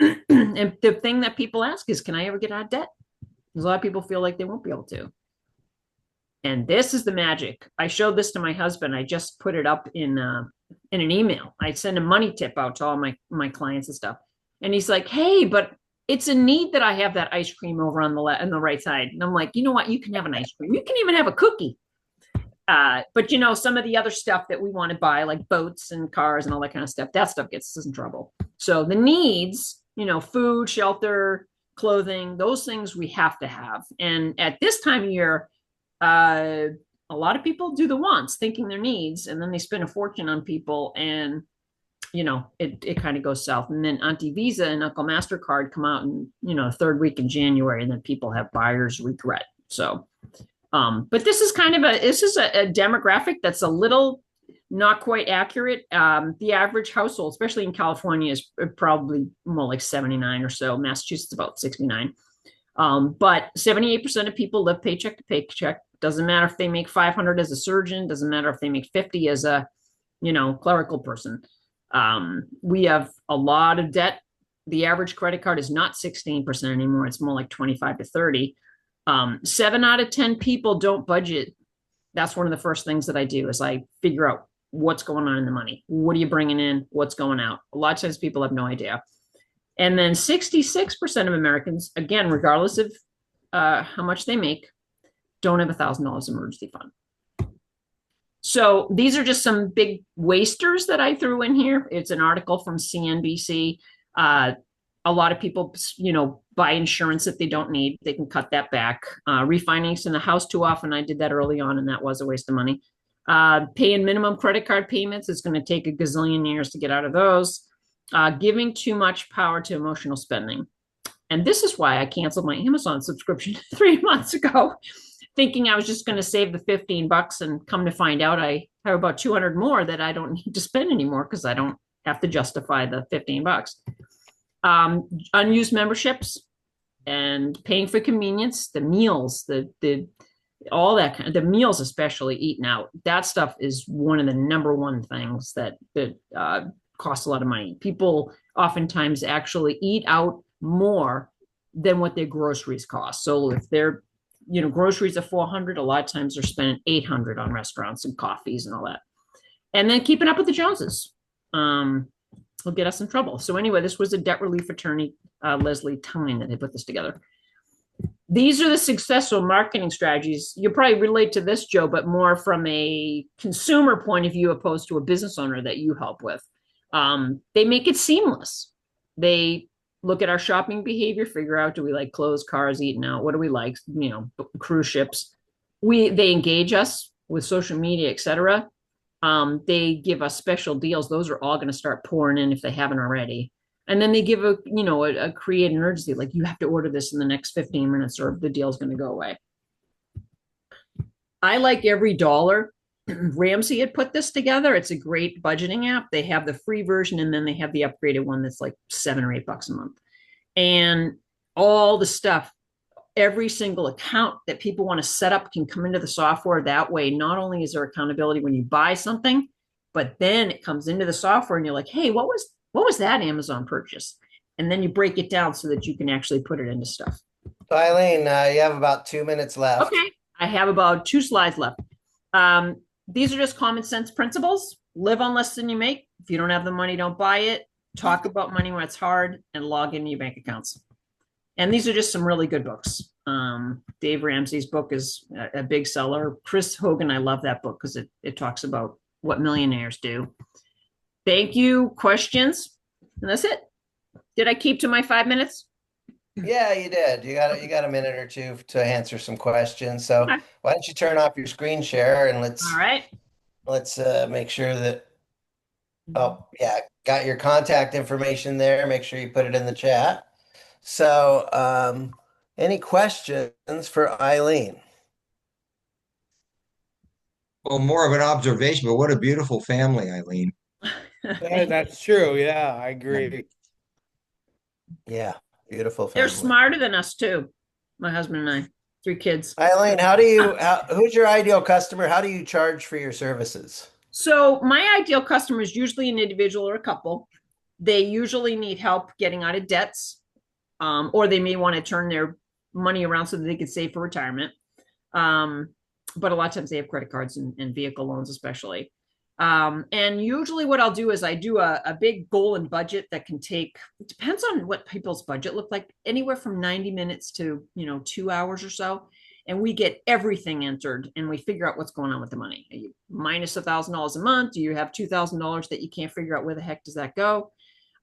And the thing that people ask is, can I ever get out of debt? Because a lot of people feel like they won't be able to. And this is the magic. I showed this to my husband. I just put it up in an email. I send a money tip out to all my clients and stuff. And he's like, hey, but it's a need that I have that ice cream over on the right side. And I'm like, you know what? You can have an ice cream. You can even have a cookie. But some of the other stuff that we want to buy, like boats and cars and all that kind of stuff, that stuff gets us in trouble. So the needs, food, shelter, clothing, those things we have to have. And at this time of year, a lot of people do the wants, thinking their needs, and then they spend a fortune on people, and it kind of goes south. And then Auntie Visa and Uncle MasterCard come out in third week in January, and then people have buyer's regret. So but this is a demographic that's a little not quite accurate. The average household, especially in California, is probably more like 79 or so. Massachusetts about 69. But 78% of people live paycheck to paycheck. Doesn't matter if they make 500 as a surgeon. Doesn't matter if they make 50 as a, clerical person. We have a lot of debt. The average credit card is not 16% anymore. It's more like 25 to 30. 7 out of 10 people don't budget. That's one of the first things that I do is I figure out what's going on in the money. What are you bringing in? What's going out? A lot of times people have no idea. And then 66% of Americans, again, regardless of how much they make, don't have $1,000 emergency fund. So these are just some big wasters that I threw in here. It's an article from CNBC. A lot of people, buy insurance that they don't need. They can cut that back. Refinancing the house too often. I did that early on, and that was a waste of money. Paying minimum credit card payments is going to take a gazillion years to get out of those. Giving too much power to emotional spending. And this is why I canceled my Amazon subscription 3 months ago, thinking I was just going to save the $15, and come to find out I have about 200 more that I don't need to spend anymore because I don't have to justify the $15. Unused memberships. and paying for convenience, the meals, the all that kind of the meals, especially eating out. That stuff is one of the number one things that costs a lot of money. People oftentimes actually eat out more than what their groceries cost. So if they're groceries are 400, a lot of times they're spending 800 on restaurants and coffees and all that. And then keeping up with the Joneses will get us in trouble. So anyway, this was a debt relief attorney, Leslie Tyne, that had put this together. These are the successful marketing strategies. You'll probably relate to this, Joe, but more from a consumer point of view opposed to a business owner that you help with. They make it seamless. They look at our shopping behavior, figure out, do we like clothes, cars, eating out? What do we like? Cruise ships. They engage us with social media, etc. They give us special deals. Those are all going to start pouring in if they haven't already. And then they give a create an urgency, like you have to order this in the next 15 minutes or the deal's going to go away. I like Every Dollar. Ramsey had put this together. It's a great budgeting app. They have the free version and then they have the upgraded one that's like $7 or $8 a month. And all the stuff, every single account that people want to set up can come into the software that way. Not only is there accountability when you buy something, but then it comes into the software and you're like, hey, what was that Amazon purchase? And then you break it down so that you can actually put it into stuff. So Eileen, you have about 2 minutes left. Okay. I have about 2 slides left. These are just common sense principles. Live on less than you make. If you don't have the money, don't buy it. Talk about money when it's hard and log into your bank accounts. And these are just some really good books. Dave Ramsey's book is a big seller. Chris Hogan, I love that book because it talks about what millionaires do. Thank you. Questions? And that's it. Did I keep to my 5 minutes? Yeah, you did. You got a minute or two to answer some questions. So Okay. why don't you turn off your screen share and All right. let's make sure that got your contact information there. Make sure you put it in the chat. So any questions for Eileen? Well, more of an observation, but what a beautiful family, Eileen. That's true. Yeah, I agree. Yeah, beautiful They're family. smarter than us too. My husband and I, 3 kids. Eileen, who's your ideal customer? How do you charge for your services? So my ideal customer is usually an individual or a couple. They usually need help getting out of debts, or they may want to turn their money around so that they can save for retirement. But a lot of times they have credit cards and vehicle loans, especially. And usually what I'll do is I do a big goal and budget that can take, it depends on what people's budget look like, anywhere from 90 minutes to 2 hours or so. And we get everything entered and we figure out what's going on with the money. Are you minus $1,000 a month? Do you have $2,000 that you can't figure out where the heck does that go?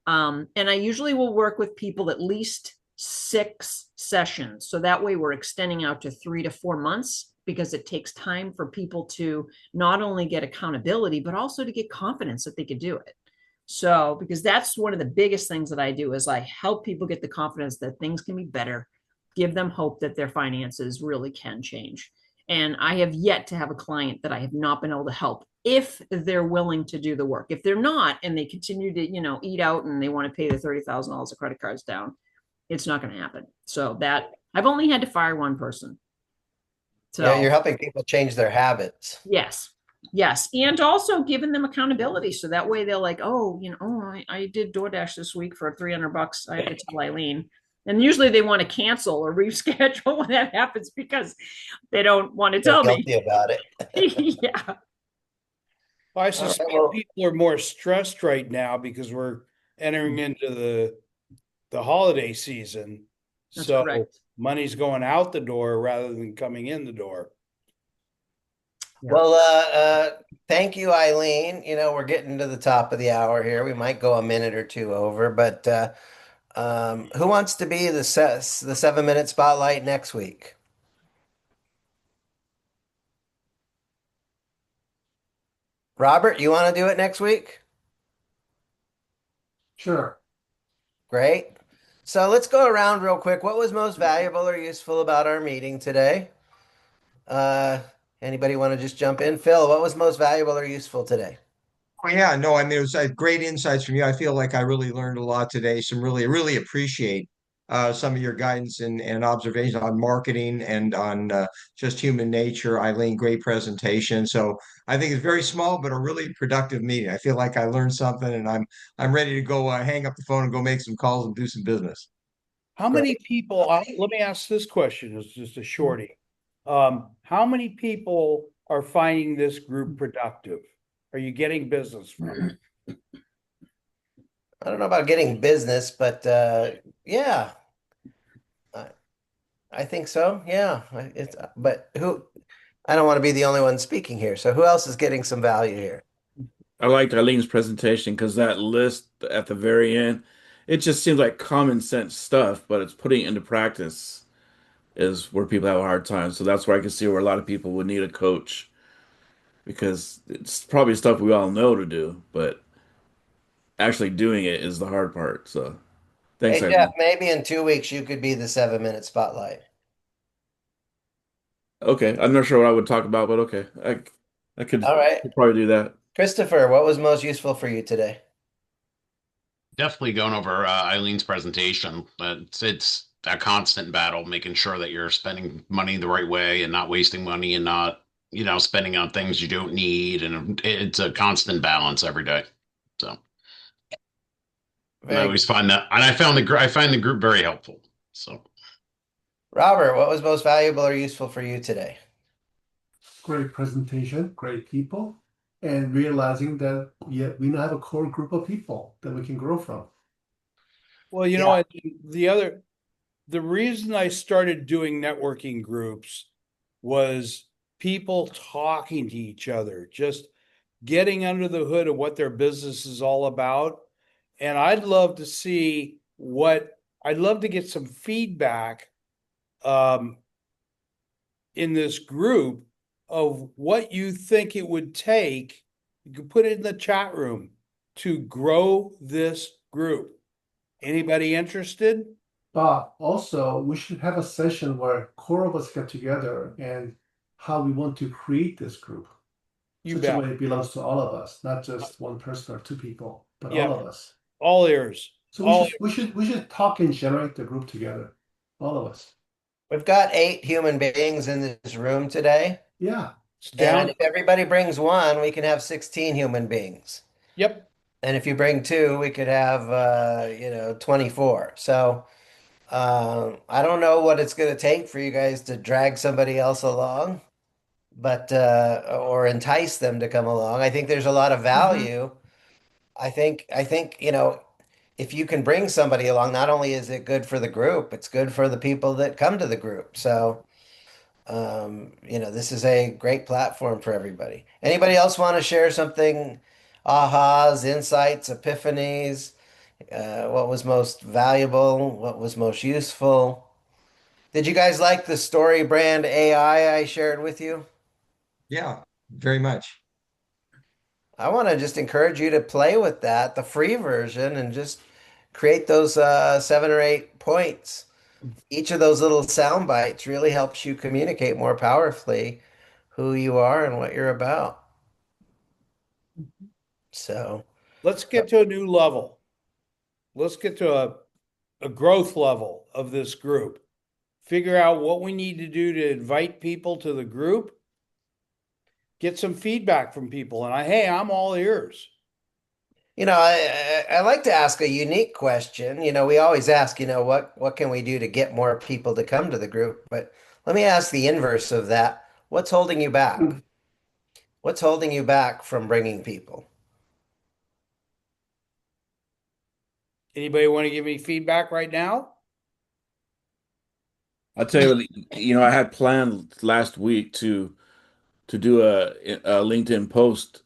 And I usually will work with people at least 6 sessions. So that way we're extending out to 3 to 4 months because it takes time for people to not only get accountability, but also to get confidence that they could do it. So, because that's one of the biggest things that I do is I help people get the confidence that things can be better, give them hope that their finances really can change. And I have yet to have a client that I have not been able to help if they're willing to do the work. If they're not, and they continue to, eat out and they want to pay the $30,000 of credit cards down, it's not going to happen. So that I've only had to fire one person. So Yeah, you're helping people change their habits. yes. And also giving them accountability. So that way they're like, I did DoorDash this week for $300. I have to tell Eileen. And usually they want to cancel or reschedule when that happens because they don't want to tell me. Guilty about it. Yeah. Well, I suspect people are more stressed right now because we're entering into the holiday season. That's so correct. Money's going out the door rather than coming in the door. Yeah. Well, thank you, Eileen. We're getting to the top of the hour here. We might go a minute or two over, but who wants to be the 7-minute spotlight next week? Robert, you want to do it next week? Sure. Great. So let's go around real quick. What was most valuable or useful about our meeting today? Anybody want to just jump in? Phil, what was most valuable or useful today? Oh, yeah, no, I mean, it was great insights from you. I feel like I really learned a lot today. Some really, really appreciate some of your guidance and observations on marketing and on just human nature. Eileen, great presentation. So I think it's very small, but a really productive meeting. I feel like I learned something, and I'm ready to go hang up the phone and go make some calls and do some business. How many Great. people, let me ask this question, it's just a shorty. How many people are finding this group productive? Are you getting business from it? I don't know about getting business, but yeah, I, I think so. Yeah, it's but who? I don't want to be the only one speaking here. So who else is getting some value here? I liked Eileen's presentation because that list at the very end, it just seems like common sense stuff, but it's putting it into practice is where people have a hard time. So that's where I can see where a lot of people would need a coach because it's probably stuff we all know to do, but actually doing it is the hard part. So thanks, Hey Jeff, Eileen. maybe in 2 weeks you could be the 7 minute spotlight. Okay, I'm not sure what I would talk about, but okay, I All right. could probably do that. Christopher, what was most useful for you today? Definitely going over Eileen's presentation. It's a constant battle, making sure that you're spending money the right way and not wasting money and not, spending on things you don't need. And it's a constant balance every day. So, and I Very always good. find that, and I find the group very helpful. So, Robert, what was most valuable or useful for you today? Great presentation, great people, and realizing that yeah, we now have a core group of people that we can grow from. Well, Yeah. the reason I started doing networking groups was people talking to each other, just getting under the hood of what their business is all about. And I'd love to get some feedback um, in this group of what you think it would take. You can put it in the chat room to grow this group. Anybody interested? But also, we should have a session where core of us get together and how we want to create this group. You Such a bet. way it belongs to all of us, not just one person or two people, but Yeah, all of us. all ears. So we All should we should we should talk and generate the group together, all of us. We've got 8 human beings in this room today. Yeah. it's And down. if everybody brings one, we can have 16 human beings. Yep. And if you bring two, we could have, 24. So I don't know what it's going to take for you guys to drag somebody else along, but or entice them to come along. I think there's a lot of Mhm. value. I think, if you can bring somebody along, not only is it good for the group, it's good for the people that come to the group. So, this is a great platform for everybody. Anybody else want to share something? Ahas, insights, epiphanies, what was most valuable, what was most useful? Did you guys like the story brand AI I shared with you? Yeah, very much. I want to just encourage you to play with that, the free version, and just create those 7 or 8 points. Each of those little sound bites really helps you communicate more powerfully who you are and what you're about. So, Let's get to a new level. Let's get to a growth level of this group. Figure out what we need to do to invite people to the group. Get some feedback from people. And hey, I'm all ears. I like to ask a unique question. We always ask, what can we do to get more people to come to the group? But let me ask the inverse of that. What's holding you back? What's holding you back from bringing people? Anybody want to give me feedback right now? I'll tell you what, I had planned last week to do a LinkedIn post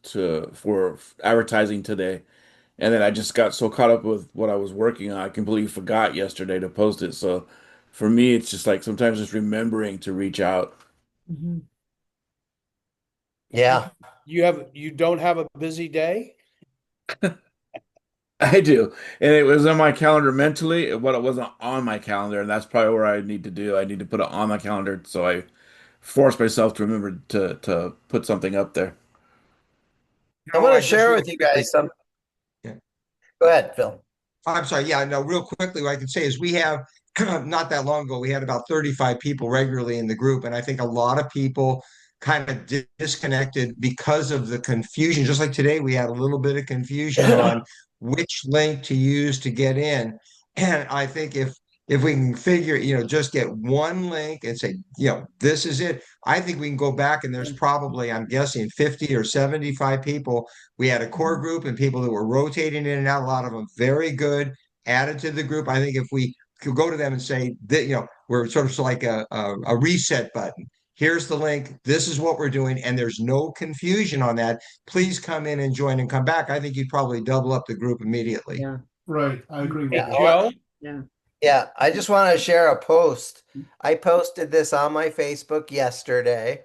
for advertising today. And then I just got so caught up with what I was working on, I completely forgot yesterday to post it. So for me, it's just like sometimes just remembering to reach out. Mhm. Yeah. You don't have a busy day? I do. And it was on my calendar mentally, but it wasn't on my calendar. And that's probably where I need to do. I need to put it on my calendar so I force myself to remember to put something up there. You I'm know, going to I just share real with you quickly. guys some. Yeah. Go ahead, Phil. I'm sorry. Yeah, no, real quickly, what I can say is we have not that long ago, we had about 35 people regularly in the group. And I think a lot of people kind of disconnected because of the confusion. Just like today, we had a little bit of confusion on which link to use to get in. And I think if we can figure, just get one link and say, this is it. I think we can go back and there's probably, I'm guessing, 50 or 75 people. We had a core group and people that were rotating in and out, a lot of them very good, added to the group. I think if we could go to them and say that, we're sort of like a reset button. Here's the link. This is what we're doing. And there's no confusion on that. Please come in and join and come back. I think you'd probably double up the group immediately. Yeah. Right. I agree with Yeah, that. Joe? Yeah. Yeah, I just want to share a post. I posted this on my Facebook yesterday.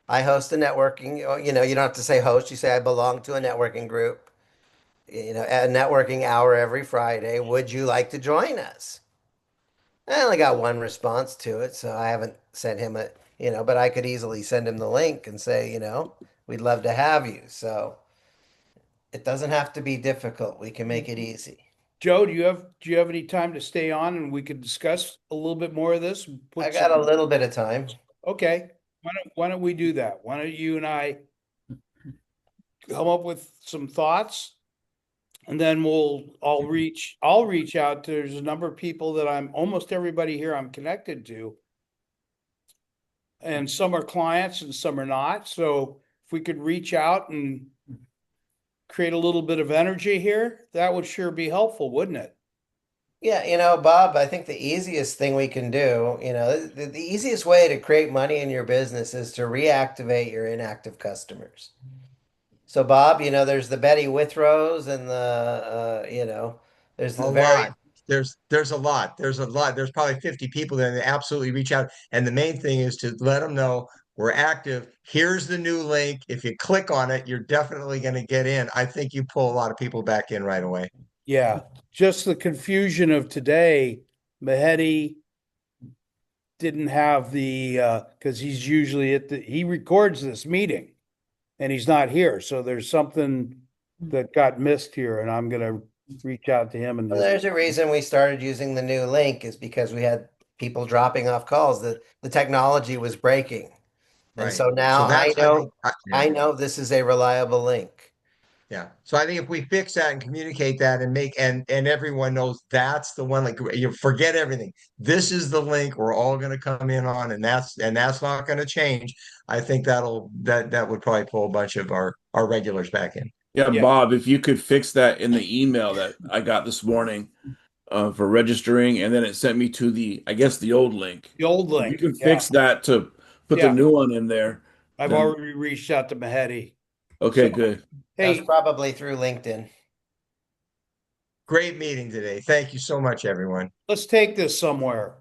I host a networking, you don't have to say host, you say I belong to a networking group, a networking hour every Friday. Would you like to join us? I only got one response to it, so I haven't sent him but I could easily send him the link and say, we'd love to have you. So it doesn't have to be difficult. We can make it easy. Joe, do you have any time to stay on and we could discuss a little bit more of this? I got a little bit of time. Okay. Why don't we do that? Why don't you and I come up with some thoughts? And then I'll reach out. There's a number of people that almost everybody here I'm connected to. And some are clients and some are not. So if we could reach out and create a little bit of energy here, that would sure be helpful, wouldn't it? Yeah, Bob, I think the easiest thing we can do, the easiest way to create money in your business is to reactivate your inactive customers. So, Bob, there's the Betty Withrows and there's A the very, lot. There's a lot. There's a lot. There's probably 50 people there that absolutely reach out. And the main thing is to let them know we're active. Here's the new link. If you click on it, you're definitely going to get in. I think you pull a lot of people back in right away. Yeah. Just the confusion of today, Mehedi didn't have because he's usually he records this meeting and he's not here. So there's something that got missed here and I'm going to reach out to him and well, there's a reason we started using the new link is because we had people dropping off calls. The technology was breaking. And Right. so now So that's, I know this is a reliable link. yeah. So I think if we fix that and communicate that and and everyone knows that's the one, like you forget everything. This is the link we're all going to come in on, and that's not going to change. I think that would probably pull a bunch of our regulars back in. Yeah, Yeah. Bob, if you could fix that in the email that I got this morning for registering, and then it sent me to I guess the old link. The old If you link. can Yeah. fix that to put Yeah. the new one in there, I've then already reached out to Mehedi. okay, So- good. That's Hey, probably through LinkedIn. Great meeting today. Thank you so much, everyone. let's take this somewhere.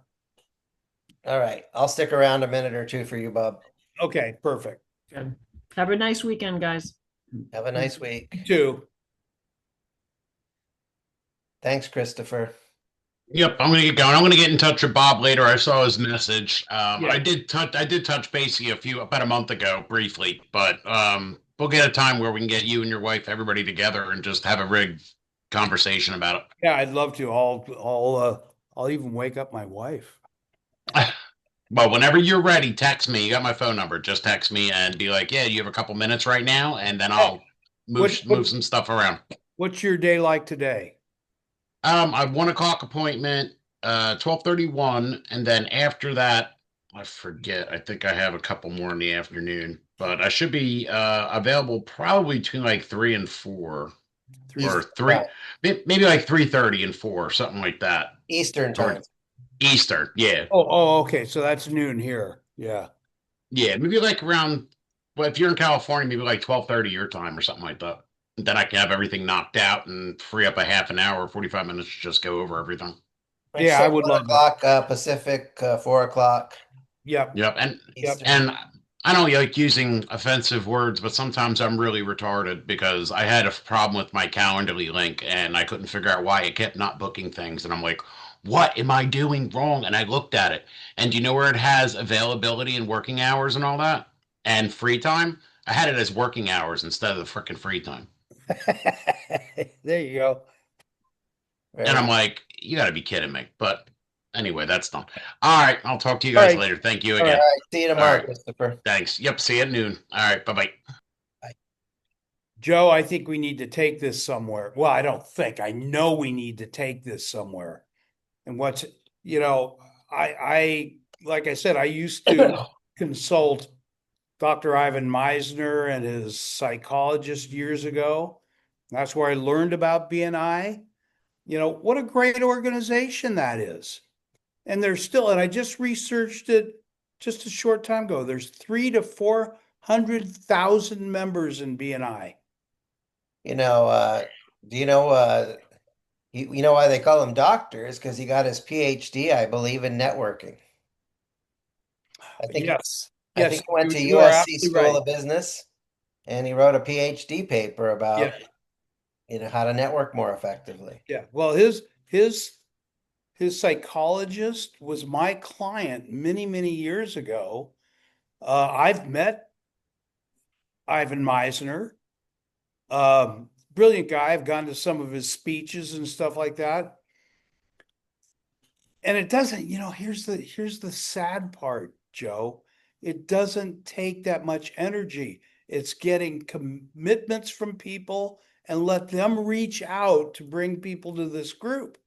All right. I'll stick around a minute or two for you, Bob. Okay, perfect. Good. Have a nice weekend, guys. Have a nice week. You too. Thanks, Christopher. Yep, I'm gonna get going. I'm gonna get in touch with Bob later. I saw his message. Yeah. I did touch base about a month ago briefly, but we'll get a time where we can get you and your wife, everybody together, and just have a rig conversation about Yeah, I'd love to. I'll even wake up my wife. it. Well, whenever you're ready, text me. You got my phone number. Just text me and be like, "Yeah, you have a couple minutes right now," and then I'll move some stuff around. What's your day like today? I have 1 o'clock appointment, 12:31, and then after that, I forget. I think I have a couple more in the afternoon, but I should be available probably between like 3 and 4, or 3, maybe like 3:30 and 4, something like that. Eastern time. Eastern, yeah, Okay. So that's noon here. Yeah. yeah, maybe like around. Well, if you're in California, maybe like 12:30 your time or something like that. Then I can have everything knocked out and free up a half an hour, 45 minutes to just go over everything. Yeah, I would love 1 o'clock Pacific, 4 o'clock Yep. Yep. And Eastern. and I don't like using offensive words, but sometimes I'm really retarded because I had a problem with my Calendly link and I couldn't figure out why it kept not booking things. And I'm like, what am I doing wrong? And I looked at it. And do you know where it has availability and working hours and all that? And free time? I had it as working hours instead of the freaking free time. There you go. And I'm like, you got to be kidding me. But Anyway, that's done. All right. I'll talk to you All guys right, later. Thank you all again. right. See you All tomorrow, right. Christopher. Thanks. Yep. See you at noon. All right. Bye bye. Joe, I think we need to take this somewhere. Well, I don't think. I know we need to take this somewhere. And what's, you know, like I said, I used to consult Dr. Ivan Meisner and his psychologist years ago. That's where I learned about BNI. You know, what a great organization that is. And there's still, and I just researched it just a short time ago. There's 300,000 to 400,000 members in BNI. You know, do you know you know why they call him doctors? Because he got his PhD, I believe, in networking. I think Yes, I think yes, he went to you are USC absolutely School right. of Business and he wrote a PhD paper Yeah, about, how to network more effectively. yeah. Well, his psychologist was my client many years ago. I've met Ivan Meisner, brilliant guy. I've gone to some of his speeches and stuff like that. And it doesn't, here's the sad part, Joe. It doesn't take that much energy. It's getting commitments from people and let them reach out to bring people to this group,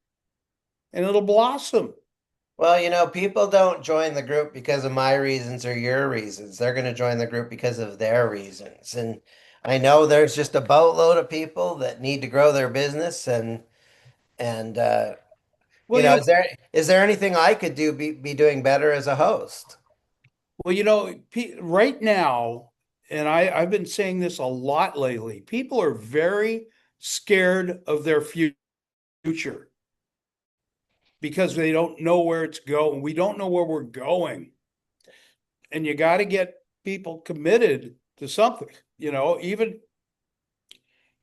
and it'll blossom. Well, people don't join the group because of my reasons or your reasons. They're going to join the group because of their reasons. And I know there's just a boatload of people that need to grow their business and Well, is there anything I could be doing better as a host? right now, and I've been saying this a lot lately, people are very scared of their future because they don't know where it's going. We don't know where we're going. And you got to get people committed to something, even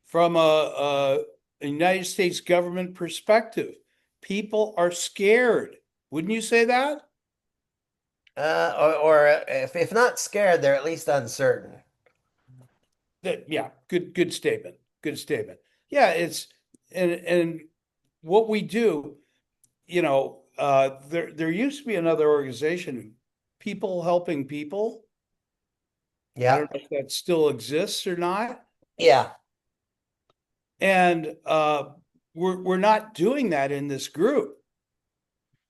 from a United States government perspective. People are scared. Wouldn't you say that? Or if not scared, they're at least uncertain. Yeah, good statement. Good statement. Yeah, it's and what we do, there used to be another organization, People Helping People. I Yeah, don't know if that still exists or not. yeah. And we're not doing that in this group.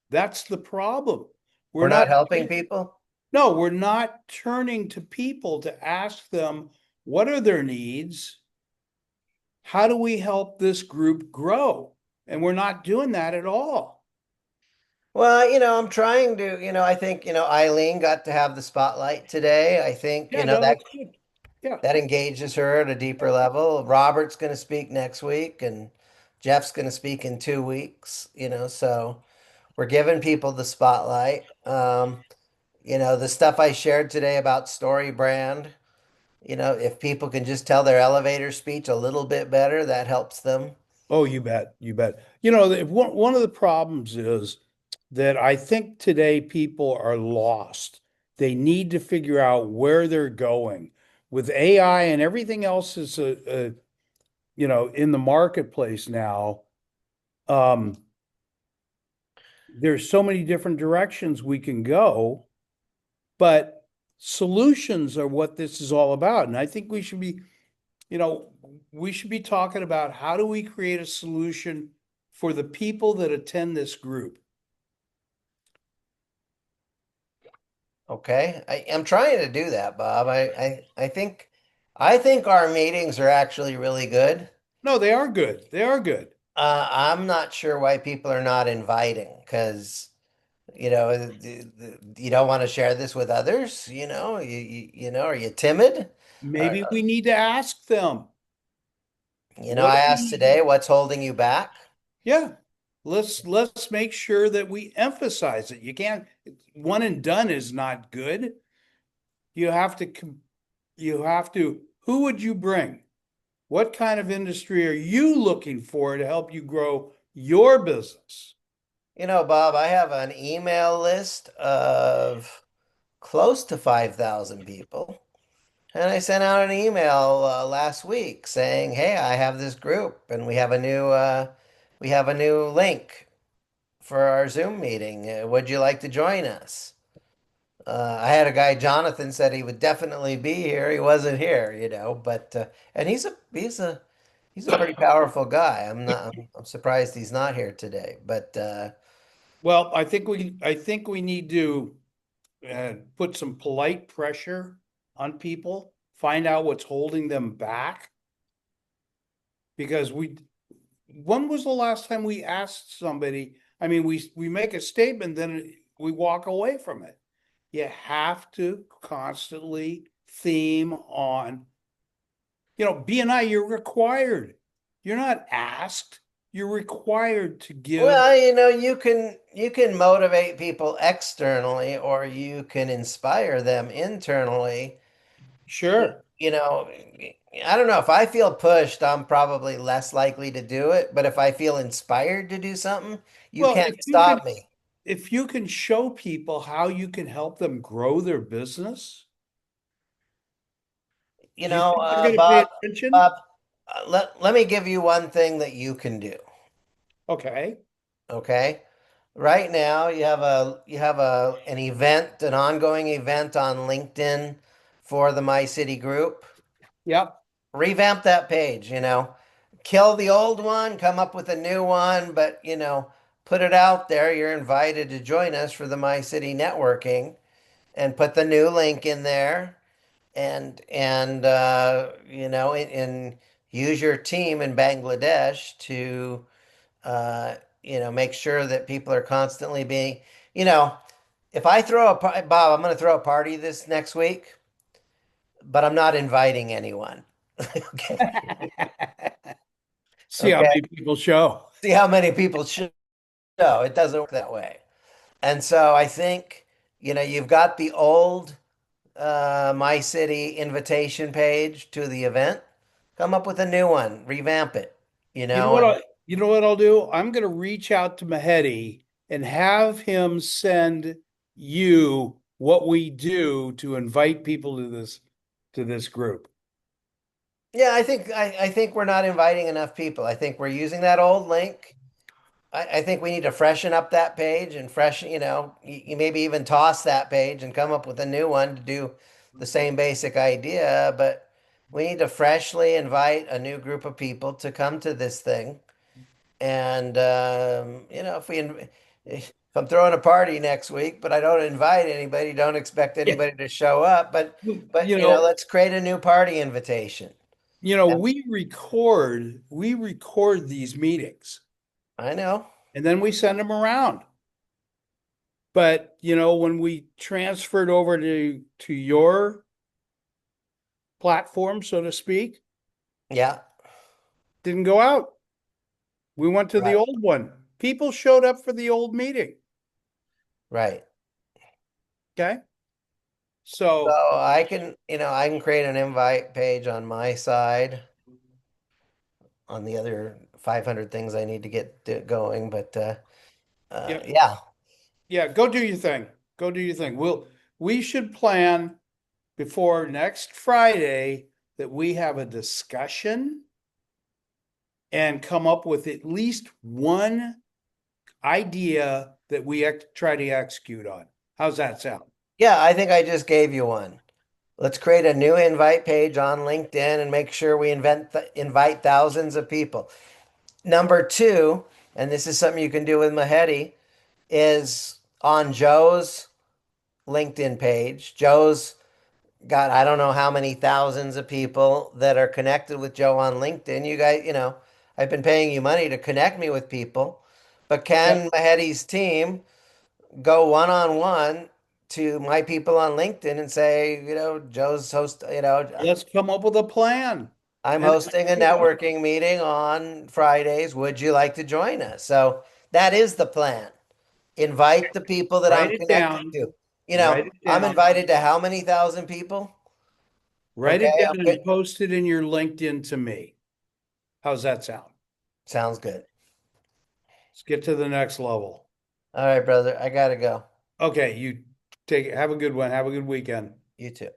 That's the problem. We're We're not not helping people. No, we're not turning to people to ask them what are their needs? How do we help this group grow? And we're not doing that at all. Well, I'm trying to, I think, Eileen got to have the spotlight today. I think, Yeah, no, that that's good. Yeah. that engages her at a deeper level. Robert's going to speak next week and Jeff's going to speak in 2 weeks, so we're giving people the spotlight. The stuff I shared today about story brand, if people can just tell their elevator speech a little bit better, that helps them. Oh, you bet. You bet. One of the problems is that I think today people are lost. They need to figure out where they're going. With AI and everything else is in the marketplace now. Um, there's so many different directions we can go, but solutions are what this is all about. And I think you know, we should be talking about how do we create a solution for the people that attend this group. Okay. I'm trying to do that, Bob. I think our meetings are actually really good. No, they are good. They are good. I'm not sure why people are not inviting because, you don't want to share this with others. Are you timid? Or, Maybe we need to ask them. What I do asked we today, what's holding you back? Yeah. Let's make sure that we emphasize it. You can't One and done is not good. You have to who would you bring? What kind of industry are you looking for to help you grow your business? Bob, I have an email list of close to 5,000 people. And I sent out an email last week saying, "Hey, I have this group, and we have a new link for our Zoom meeting. Would you like to join us? I had a guy, Jonathan, said he would definitely be here. He wasn't here, but and he's a pretty powerful guy. I'm surprised he's not here today. But Well, I think we need to put some polite pressure on people, find out what's holding them back. Because when was the last time we asked somebody? I mean, we make a statement, then we walk away from it. You have to constantly theme on, BNI, you're required. You're not asked, you're required to give. well, you can motivate people externally, or you can inspire them internally. Sure. You know, I don't know. If I feel pushed, I'm probably less likely to do it. But if I feel inspired to do something, you Well, can't stop me. if you can show people how you can help them grow their business, do you think they're going to pay Bob, attention? Bob, let me give you one thing that you can do. Okay. Okay. Right now, you have an event, an ongoing event on LinkedIn for the My City group. Yep. Revamp that page, kill the old one, come up with a new one, but put it out there. You're invited to join us for the My City networking, and put the new link in there, and use your team in Bangladesh to make sure that people are constantly being, you know, if I throw Bob, I'm going to throw a party this next week, but I'm not inviting anyone. Okay. See how Okay. many people show. See how many people show. It doesn't work that way. And so I think, you've got the old My City invitation page to the event. Come up with a new one, revamp it, You know what and I'll do? I'm going to reach out to Mycity and have him send you what we do to invite people to this group. yeah, I think we're not inviting enough people. I think we're using that old link. I think we need to freshen up that page and you maybe even toss that page and come up with a new one to do the same basic idea. But we need to freshly invite a new group of people to come to this thing. And if I'm throwing a party next week, but I don't invite anybody, don't expect Yeah. anybody to show up. But You know, let's create a new party invitation. we record these meetings I know. and then we send them around. But, when we transferred over to your platform, so to speak, Yeah, didn't go out. We went to the right, old one. People showed up for the old meeting. right. Okay. So So, I can create an invite page on my side on the other 500 things I need to get going. But yeah, yeah, yeah, go do your thing. Go do your thing. We should plan before next Friday that we have a discussion and come up with at least one idea that we try to execute on. How's that sound? yeah, I think I just gave you one. Let's create a new invite page on LinkedIn and make sure we invite thousands of people. Number two, and this is something you can do with Mahedi, is on Joe's LinkedIn page. Joe's got I don't know how many thousands of people that are connected with Joe on LinkedIn. You guys, I've been paying you money to connect me with people, but Yep. can Mahedi's team go one on one to my people on LinkedIn and say, Joe's Let's come up with a plan I'm and hosting a execute on it. networking meeting on Fridays. Would you like to join us? So that is the plan. Invite the people that Write I'm it connected down. to. Write it I'm down. invited to how many thousand people? Write Okay, it down and post it in your LinkedIn to me. How's that sound? sounds good. Let's get to the next level. All right, brother. I gotta go. Okay, you take it. Have a good one. Have a good weekend. You too.